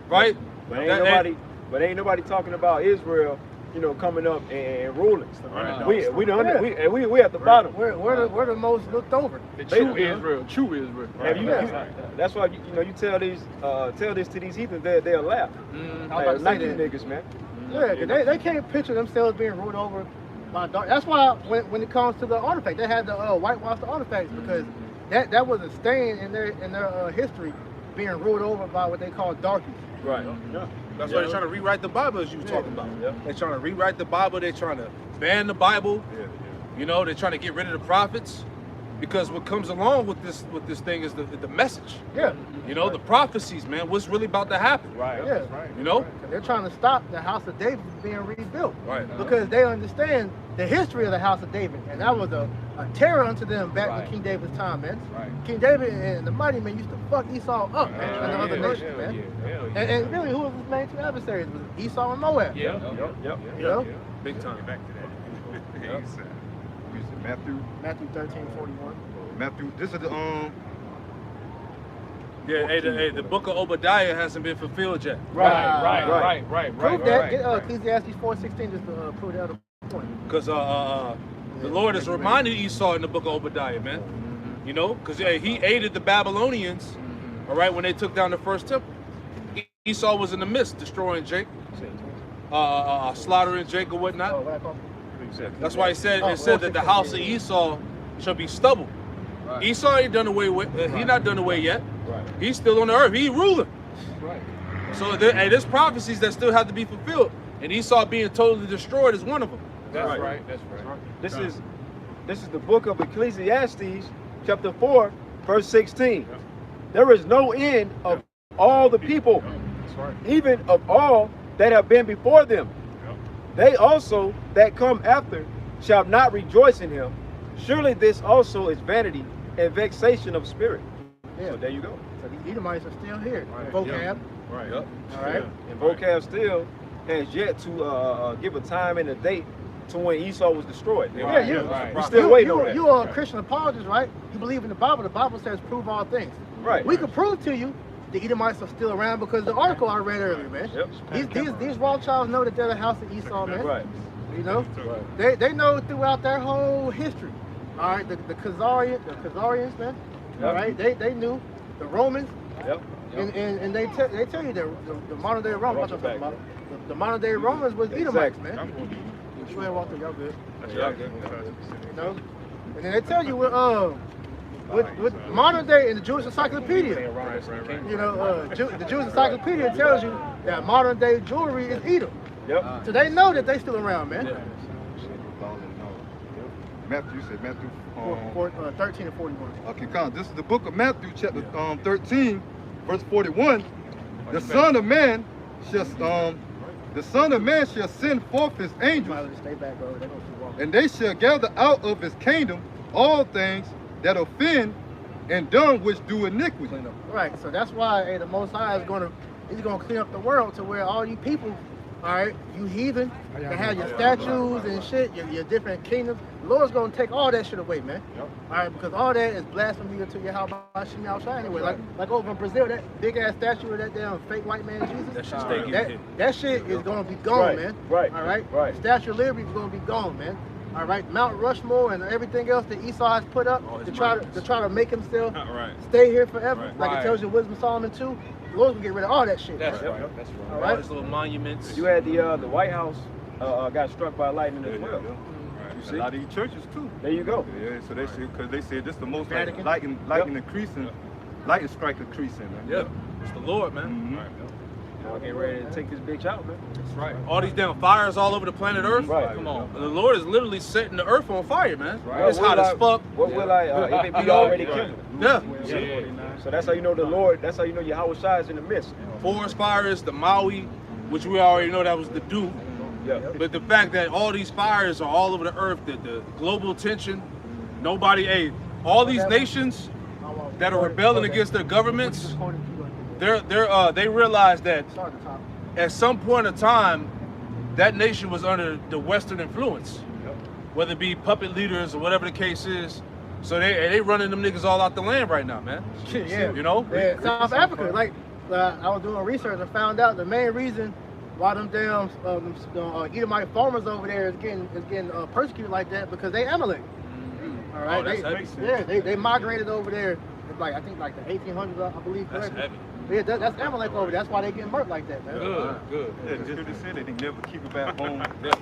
Right?
But ain't nobody talking about Israel coming up and ruling.
Right.
We at the bottom.
We're the most looked over.
The true Israel, true Israel.
That's why you tell this to these heathens, they'll laugh.
about
Like
to
you
say that.
niggas, man.
Yeah, 'cause they can't picture themselves being ruled over by dark. That's why when it comes to the artifact, they had to whitewash the artifacts because that was a stain in their history, being ruled over by what they call darkies.
Right.
Yeah.
That's why they're trying to rewrite the Bible, as you were talking about.
Yeah.
They're trying to rewrite the Bible. They're trying to ban the Bible. You know, they're trying to get rid of the prophets, because what comes along with this thing is the message.
Yeah.
You know, the prophecies, man. What's really about to happen?
Right.
Yeah.
You know.
'Cause they're trying to stop the house of David from being rebuilt.
Right.
Because they understand the history of the house of David, and that was a terror unto them back
Right.
in King David's time, man.
Right.
King David and the mighty men used to fuck Esau up, man, and the other nations, man. And really, who was his main two adversaries? It was Esau and Moab.
Yeah.
Yep.
You know?
Big time.
Back to that.
Matthew,
Matthew 13:41.
Matthew. This is the
Yeah. Hey, the book of Obadiah hasn't been fulfilled yet.
Right.
Prove that. Get Ecclesiastes 4:16 just to prove the other point.
Because the Lord has reminded Esau in the book of Obadiah, man. You know, because he aided the Babylonians, all right, when they took down the first temple. Esau was in the midst, destroying Jacob, slaughtering Jacob, whatnot.
Oh, what I call
That's why it said that the house of Esau shall be stubble.
Right.
Esau ain't done away with. He's not done away yet.
Right.
He's still on the earth. He ruling.
Right.
So there's prophecies that still have to be fulfilled, and Esau being totally destroyed is one of them.
That's right.
This is the book of Ecclesiastes, chapter 4, verse 16. There is no end of all the people, even of all that have been before them. They also that come after shall not rejoice in him. Surely this also is vanity and vexation of spirit.
Yeah.
So there you go.
So the Edomites are still here.
Right.
Vocab.
Right.
Yep.
All right.
And vocab still has yet to give a time and a date to when Esau was destroyed.
Yeah, you.
Right.
We still waiting on that.
You are a Christian apologist, right? You believe in the Bible. The Bible says prove all things.
Right.
We could prove to you the Edomites are still around because the article I read earlier, man.
Yep.
These Rothschilds know that they're the house of Esau, man.
Right.
You know,
Right.
they know throughout their whole history. All right, the Khazarians, man.
Yep.
All right, they knew the Romans,
Yep.
and they tell you the modern day Romans.
Watch your back,
The modern day Romans was Edomites,
Exactly.
man. Go ahead, Walter, y'all good.
Yeah.
You know, and then they tell you with modern day in the Jewish Encyclopedia. You know, the Jewish Encyclopedia tells you that modern day jewelry is Edom.
Yep.
So they know that they still around, man.
Matthew. You said Matthew.
13 and 41.
Okay, come. This is the book of Matthew, chapter 13, verse 41. The Son of Man shall send forth his angels,
Stay back, bro. They gonna keep walking.
and they shall gather out of his kingdom all things that offend and done which do iniquity.
Right. So that's why the Most High is gonna clean up the world to where all you people, all right, you heathen, that have your statues and shit, your different kingdoms. The Lord's gonna take all that shit away, man.
Yep.
All right, because all that is blasphemy to your house anyway. Like over in Brazil, that big ass statue of that damn fake white man Jesus.
That shit stay getting hit.
That shit is gonna be gone,
Right,
man.
right,
All right.
right.
The Statue of Liberty is gonna be gone, man. All right. Mount Rushmore and everything else that Esau has put up
All his
to try
monuments.
to make himself
Right.
stay here forever,
Right.
like it tells you in Wisdom of Solomon 2. The Lord's gonna get rid of all that shit.
That's
man.
right. That's right.
All
All
right.
these little monuments.
You had the White House got struck by lightning as well.
A lot of these churches too.
There you go.
Yeah, so they said, because they said this the most
Vatican.
lightning increasing, lightning strike increasing, man.
Yeah, it's the Lord, man.
Mhm.
Y'all get ready to take this bitch out, man.
That's right. All these damn fires all over the planet Earth.
Right.
Come on. The Lord is literally setting the earth on fire, man.
Right.
It's hot as fuck.
What will I, if it be already kindled?
Yeah.
So that's how you know the Lord, that's how you know Yahweh Shai is in the midst.
Forest fires, the Maui, which we already know that was the dew.
Yeah.
But the fact that all these fires are all over the earth, the global tension, nobody, all these nations that are rebelling against their governments, they realize that at some point in time, that nation was under the Western influence, whether it be puppet leaders or whatever the case is. So they running them niggas all out the land right now, man.
Yeah.
You know?
Yeah, South Africa, like I was doing research and found out the main reason why them damn Edomite farmers over there is getting persecuted like that because they Amalek. All right, they migrated over there. Like I think like the 1800s, I believe.
That's heavy.
Yeah, that's Amalek over there. That's why they getting murked like that, man.
Good.
Yeah, the scripture said they never keep it back home.
Yep.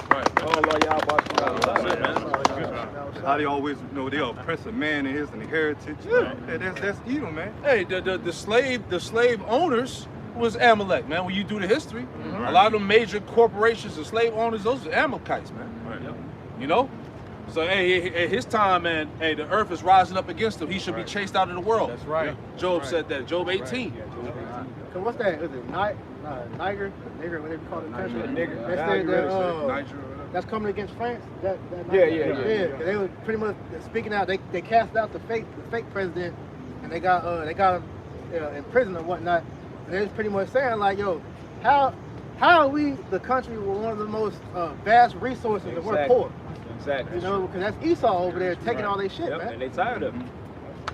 Right.
How they always, they oppress a man and his heritage. That's evil, man.
Hey, the slave owners was Amalek, man. When you do the history, a lot of them major corporations and slave owners, those are Amalekites, man.
Right.
You know? So hey, at his time, man, hey, the earth is rising up against him. He should be chased out of the world.
That's right.
Job said that. Job 18.
So what's that? Is it Niger, whatever you call it, country? That's coming against France. That
Yeah.
They were pretty much speaking out. They cast out the fake president, and they got him in prison and whatnot. And they was pretty much saying like, yo, how are we the country with one of the most vast resources and we're poor?
Exactly.
You know, because that's Esau over there taking all their shit, man.
And they tired of it.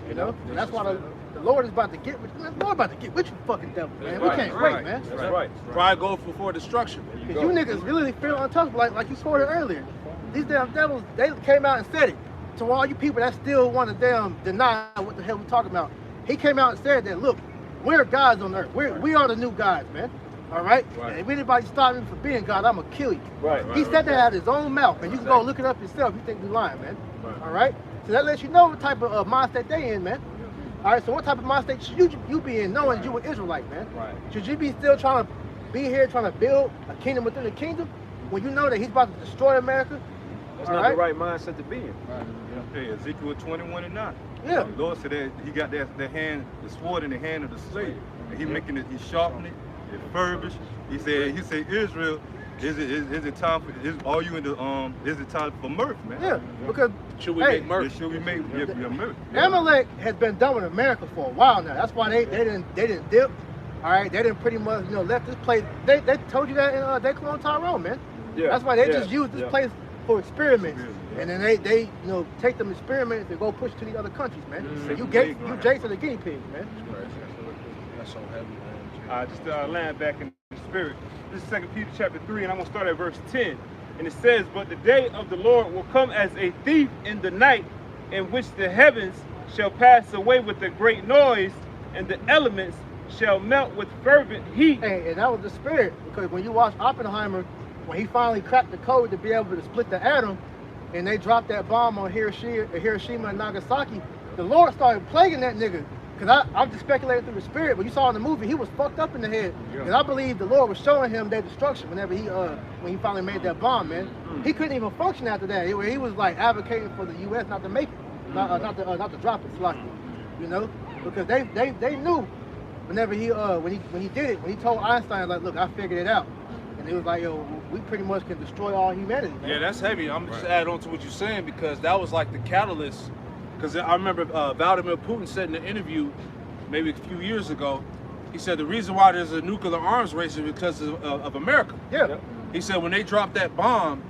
You know, and that's why the Lord is about to get with you. The Lord about to get with you, fucking devil, man. We can't wait, man.
That's right.
Pride go for destruction.
Because you niggas really feel untouchable, like you quoted earlier. These damn devils, they came out and said it. To all you people that still want to damn deny what the hell we talking about. He came out and said that, look, we're gods on earth. We are the new gods, man. All right? And if anybody stop me from being God, I'm going to kill you. He said that out of his own mouth. And you can go look it up yourself. You think we lying, man. All right? So that lets you know what type of mindset they in, man. All right, so what type of mindset should you be in knowing you an Israelite, man? Should you be still trying to be here, trying to build a kingdom within a kingdom when you know that he's about to destroy America?
That's not the right mindset to be in.
Hey, Ezekiel 21:9.
Yeah.
The Lord said that he got that hand, the sword in the hand of the slave. And he making it, he sharpening it, it furbished. He said, Israel, is it time for, are you in the, is it time for mirth, man?
Yeah, because
should we make mirth?
Should we make mirth?
Amalek has been done with America for a while now. That's why they didn't dip. All right, they didn't pretty much left this place. They told you that in they clone Tyrone, man.
Yeah.
That's why they just used this place for experiments, and then they take them experiments and go push to the other countries, man. You Jason the guinea pig, man.
That's so heavy, man.
Just land back in the spirit. This is 2 Peter chapter 3, and I'm going to start at verse 10. And it says, but the day of the Lord will come as a thief in the night, in which the heavens shall pass away with a great noise, and the elements shall melt with fervent heat.
Hey, and that was the spirit, because when you watch Oppenheimer, when he finally cracked the code to be able to split the atom, and they dropped that bomb on Hiroshima and Nagasaki, the Lord started plaguing that nigga. Because I'm just speculating through the spirit, but you saw in the movie, he was fucked up in the head. And I believe the Lord was showing him their destruction whenever when he finally made that bomb, man. He couldn't even function after that. He was like advocating for the U.S. not to make it, not to drop it, like, because they knew whenever when he did it, when he told Einstein, like, look, I figured it out. And he was like, yo, we pretty much can destroy all humanity, man.
Yeah, that's heavy. I'm just add on to what you're saying, because that was like the catalyst. Because I remember Vladimir Putin said in an interview maybe a few years ago, he said the reason why there's a nuclear arms race is because of America.
Yeah.
He said when they dropped that bomb,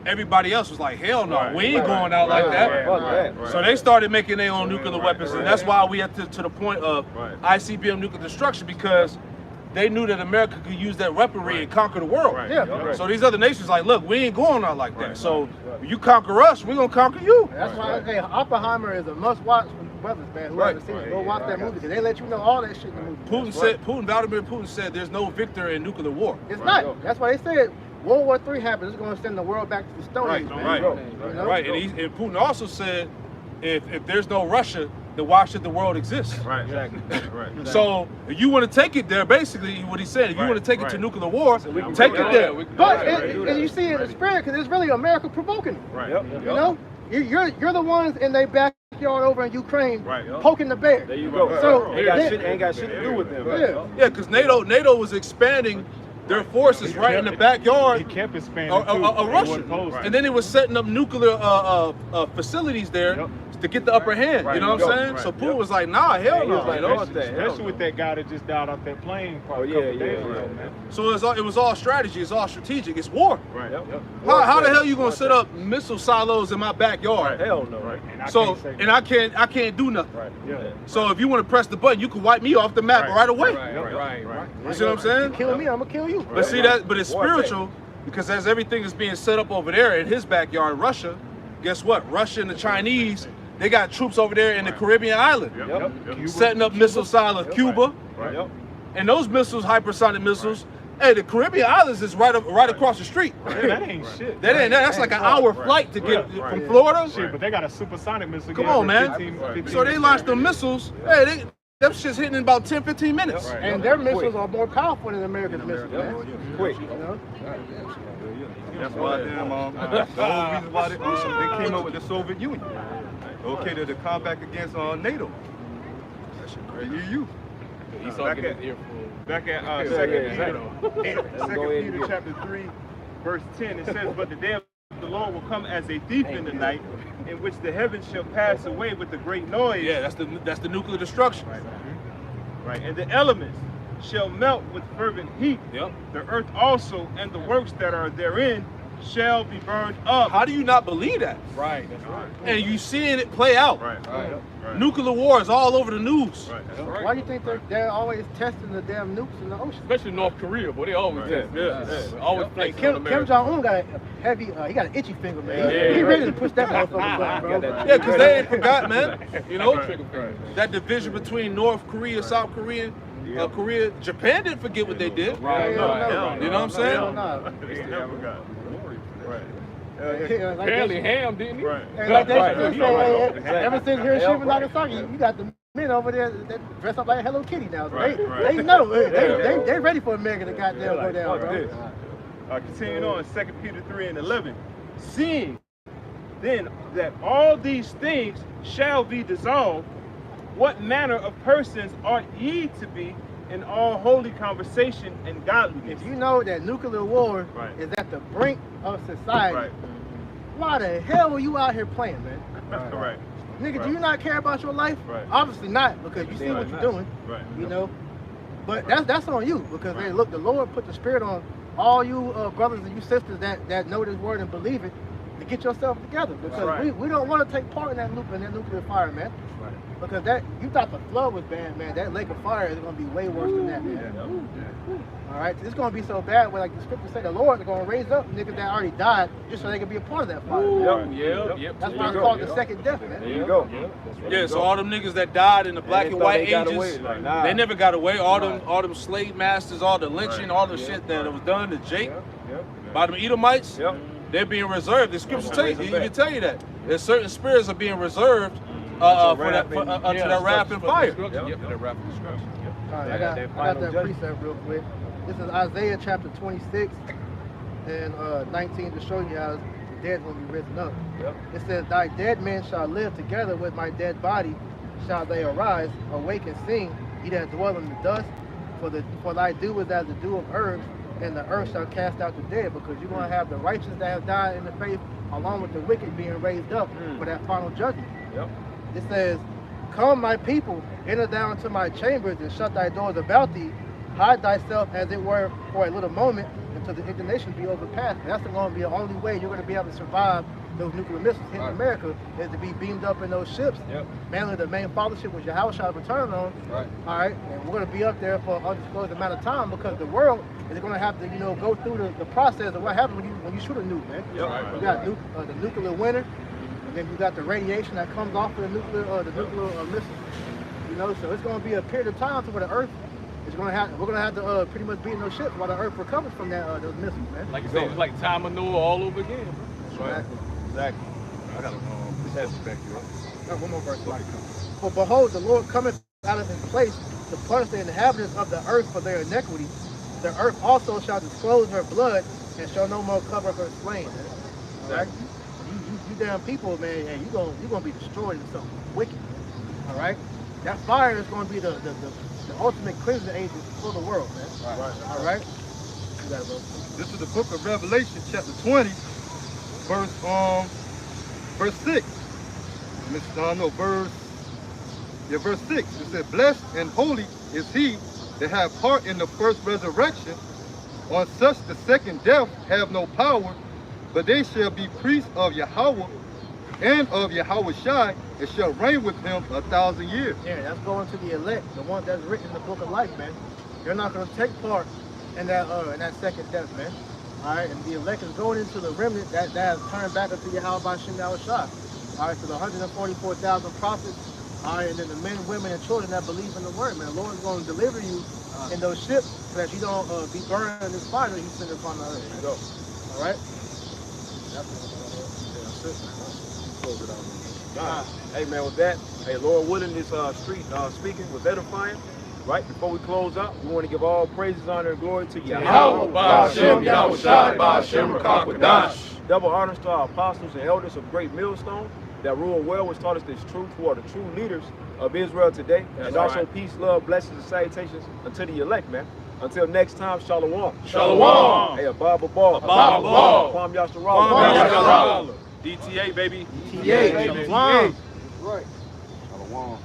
everybody else was like, hell no, we ain't going out like that. So they started making their own nuclear weapons, and that's why we had to the point of ICBM nuclear destruction, because they knew that America could use that weaponry and conquer the world. So these other nations like, look, we ain't going out like that. So if you conquer us, we're gonna conquer you.
That's why Oppenheimer is a must-watch for brothers, man. Who hasn't seen it, go watch that movie, because they let you know all that shit in the movie.
Vladimir Putin said there's no victor in nuclear war.
It's not. That's why they said World War III happens. It's going to send the world back to the Stone Age, man.
Right. And Putin also said if there's no Russia, then why should the world exist? So if you want to take it there, basically what he said, if you want to take it to nuclear war, take it there.
But and you see it in the spirit, because it's really America provoking it. You're the ones in their backyard over in Ukraine poking the bear.
There you go.
So
ain't got shit to do with them.
Yeah, because NATO was expanding their forces right in the backyard.
He kept expanding
Russia. And then they were setting up nuclear facilities there to get the upper hand. You know what I'm saying? So Putin was like, nah, hell no.
Especially with that guy that just died off that plane. Man.
So it was all strategy. It's all strategic. It's war.
Right.
How the hell you gonna set up missile silos in my backyard?
Hell no.
Right.
And I can't do nothing.
Right. Yeah.
So if you want to press the button, you can wipe me off the map right away.
Right.
You see what I'm saying?
Kill me, I'm gonna kill you.
But see that, but it's spiritual because as everything is being set up over there in his backyard, Russia, guess what? Russia and the Chinese, they got troops over there in the Caribbean island, setting up missile silos, Cuba, and those missiles, hypersonic missiles. Hey, the Caribbean islands is right across the street.
That ain't shit.
That's like an hour flight to get from Florida.
Shit, but they got a supersonic missile.
Come on, man.
15
So they launched the missiles. Hey, them shit's hitting in about 10, 15 minutes.
And their missiles are more powerful than America's missiles, man.
Quick.
You know?
That's why the whole reason why they came up with the Soviet Union. Okay, to combat against NATO. The EU.
Back at Second Peter chapter 3, verse 10, it says, "But the day of the Lord will come as a thief in the night, in which the heavens shall pass away with a great noise."
Yeah, that's the nuclear destruction.
Right. And the elements shall melt with fervent heat. The earth also and the works that are therein shall be burned up.
How do you not believe that?
Right. That's right.
And you seeing it play out.
Right.
Nuclear wars all over the news.
Why do you think they're always testing the damn nukes in the ocean?
Especially North Korea, boy, they always always flexing on
Kim
America.
Jong-un got a heavy, he got an itchy finger, man. He ready to push that motherfucker back, bro.
Yeah, because they ain't forgot, man. You know, that division between North Korea, South Korea, Korea, Japan didn't forget what they did. You know what I'm saying?
Apparently Ham, didn't he?
Like ever since Hiroshima and Nagasaki, you got the men over there that dress up like Hello Kitty now. They know. They ready for America to goddamn go down, bro.
Continuing on, 2 Peter 3 and 11. "Seeing then that all these things shall be dissolved, what manner of persons ought ye to be in all holy conversation and godliness?"
If you know that nuclear war is at the brink of society, why the hell are you out here playing, man? Nigga, do you not care about your life? Obviously not, because you see what you're doing. You know? But that's on you, because hey, look, the Lord put the spirit on all you brothers and you sisters that know this word and believe it, to get yourself together. Because we don't want to take part in that nuclear fire, man. Because you thought the flood was bad, man. That lake of fire is going to be way worse than that, man. All right, it's going to be so bad where, like the scripture say, the Lord is going to raise up niggas that already died just so they can be a part of that fire. That's why it's called the second death, man.
There you go.
Yeah, so all them niggas that died in the black and white ages, they never got away. All them slave masters, all the lynching, all the shit that was done to Jake by them Edomites, they're being reserved. The scripture can tell you that. There's certain spirits are being reserved unto that wrath and fire.
Alright, I got that precept real quick. This is Isaiah chapter 26 and 19 to show you how the dead will be risen up. It says, "Thy dead men shall live together with my dead body, shall they arise, awake and sing, ye that dwell in the dust, for thy dew is as the dew of herbs, and the earth shall cast out the dead," because you're going to have the righteous that have died in the faith along with the wicked being raised up for that final judgment. It says, "Come, my people, enter down to my chambers and shut thy doors about thee. Hide thyself as it were for a little moment until the indignation be overpassed." And that's going to be the only way you're going to be able to survive those nuclear missiles hitting America, is to be beamed up in those ships. Mainly the main father ship was Yahweh shall return on. All right, and we're going to be up there for an undisclosed amount of time, because the world is going to have to, go through the process of what happens when you shoot a nuke, man. You got the nuclear winter. And then you got the radiation that comes off of the nuclear missiles. So it's going to be a period of time to where the Earth is going to have. We're going to have to pretty much be in those ships while the Earth recovers from those missiles, man.
Like you said, it's like time of Noah all over again, bro.
Exactly.
I got to back you up.
One more verse. "For behold, the Lord cometh out of his place to punish the inhabitants of the earth for their iniquity. The earth also shall disclose her blood, and shall no more cover her slain." Right? You damn people, man, hey, you're gonna be destroyed in something wicked. All right, that fire is gonna be the ultimate cleansing agent for the world, man. All right. You got it, bro.
This is the book of Revelation, chapter 20, verse 6. Verse 6. It said, blessed and holy is he that have part in the first resurrection. On such the second death have no power, but they shall be priests of Yahweh and of Yahweh Shai, and shall reign with him 1,000 years.
Yeah, that's going to the elect, the one that's written in the book of life, man. You're not going to take part in that second death, man. All right, and the elect is going into the remnant that has turned back unto Yahweh Ba'Shem Yahweh Shai. All right, so the 144,000 prophets, all right, and then the men, women, and children that believe in the word, man. The Lord is going to deliver you in those ships so that you don't be burned in this fire that He sent upon the earth.
Go.
All right.
Hey man, with that, hey, Lord willing, this street speaking was edifying. Right before we close out, we want to give all praises, honor, and glory to
Yahweh Ba'Shem Yahweh Shai Ba'Shem Rakak Wadash.
Double honors to our apostles and elders of Great Millstone that rule well, which taught us this truth, who are the true leaders of Israel today.
That's
and also
right.
peace, love, blessings, and salutations unto the elect, man. Until next time, Shalom.
Shalom.
Hey, Abba Ball.
Abba Ball.
Kwam Yasharala.
Kwam Yasharala. DTA, baby.
DTA, baby.
DTA.
Right.
Shalom.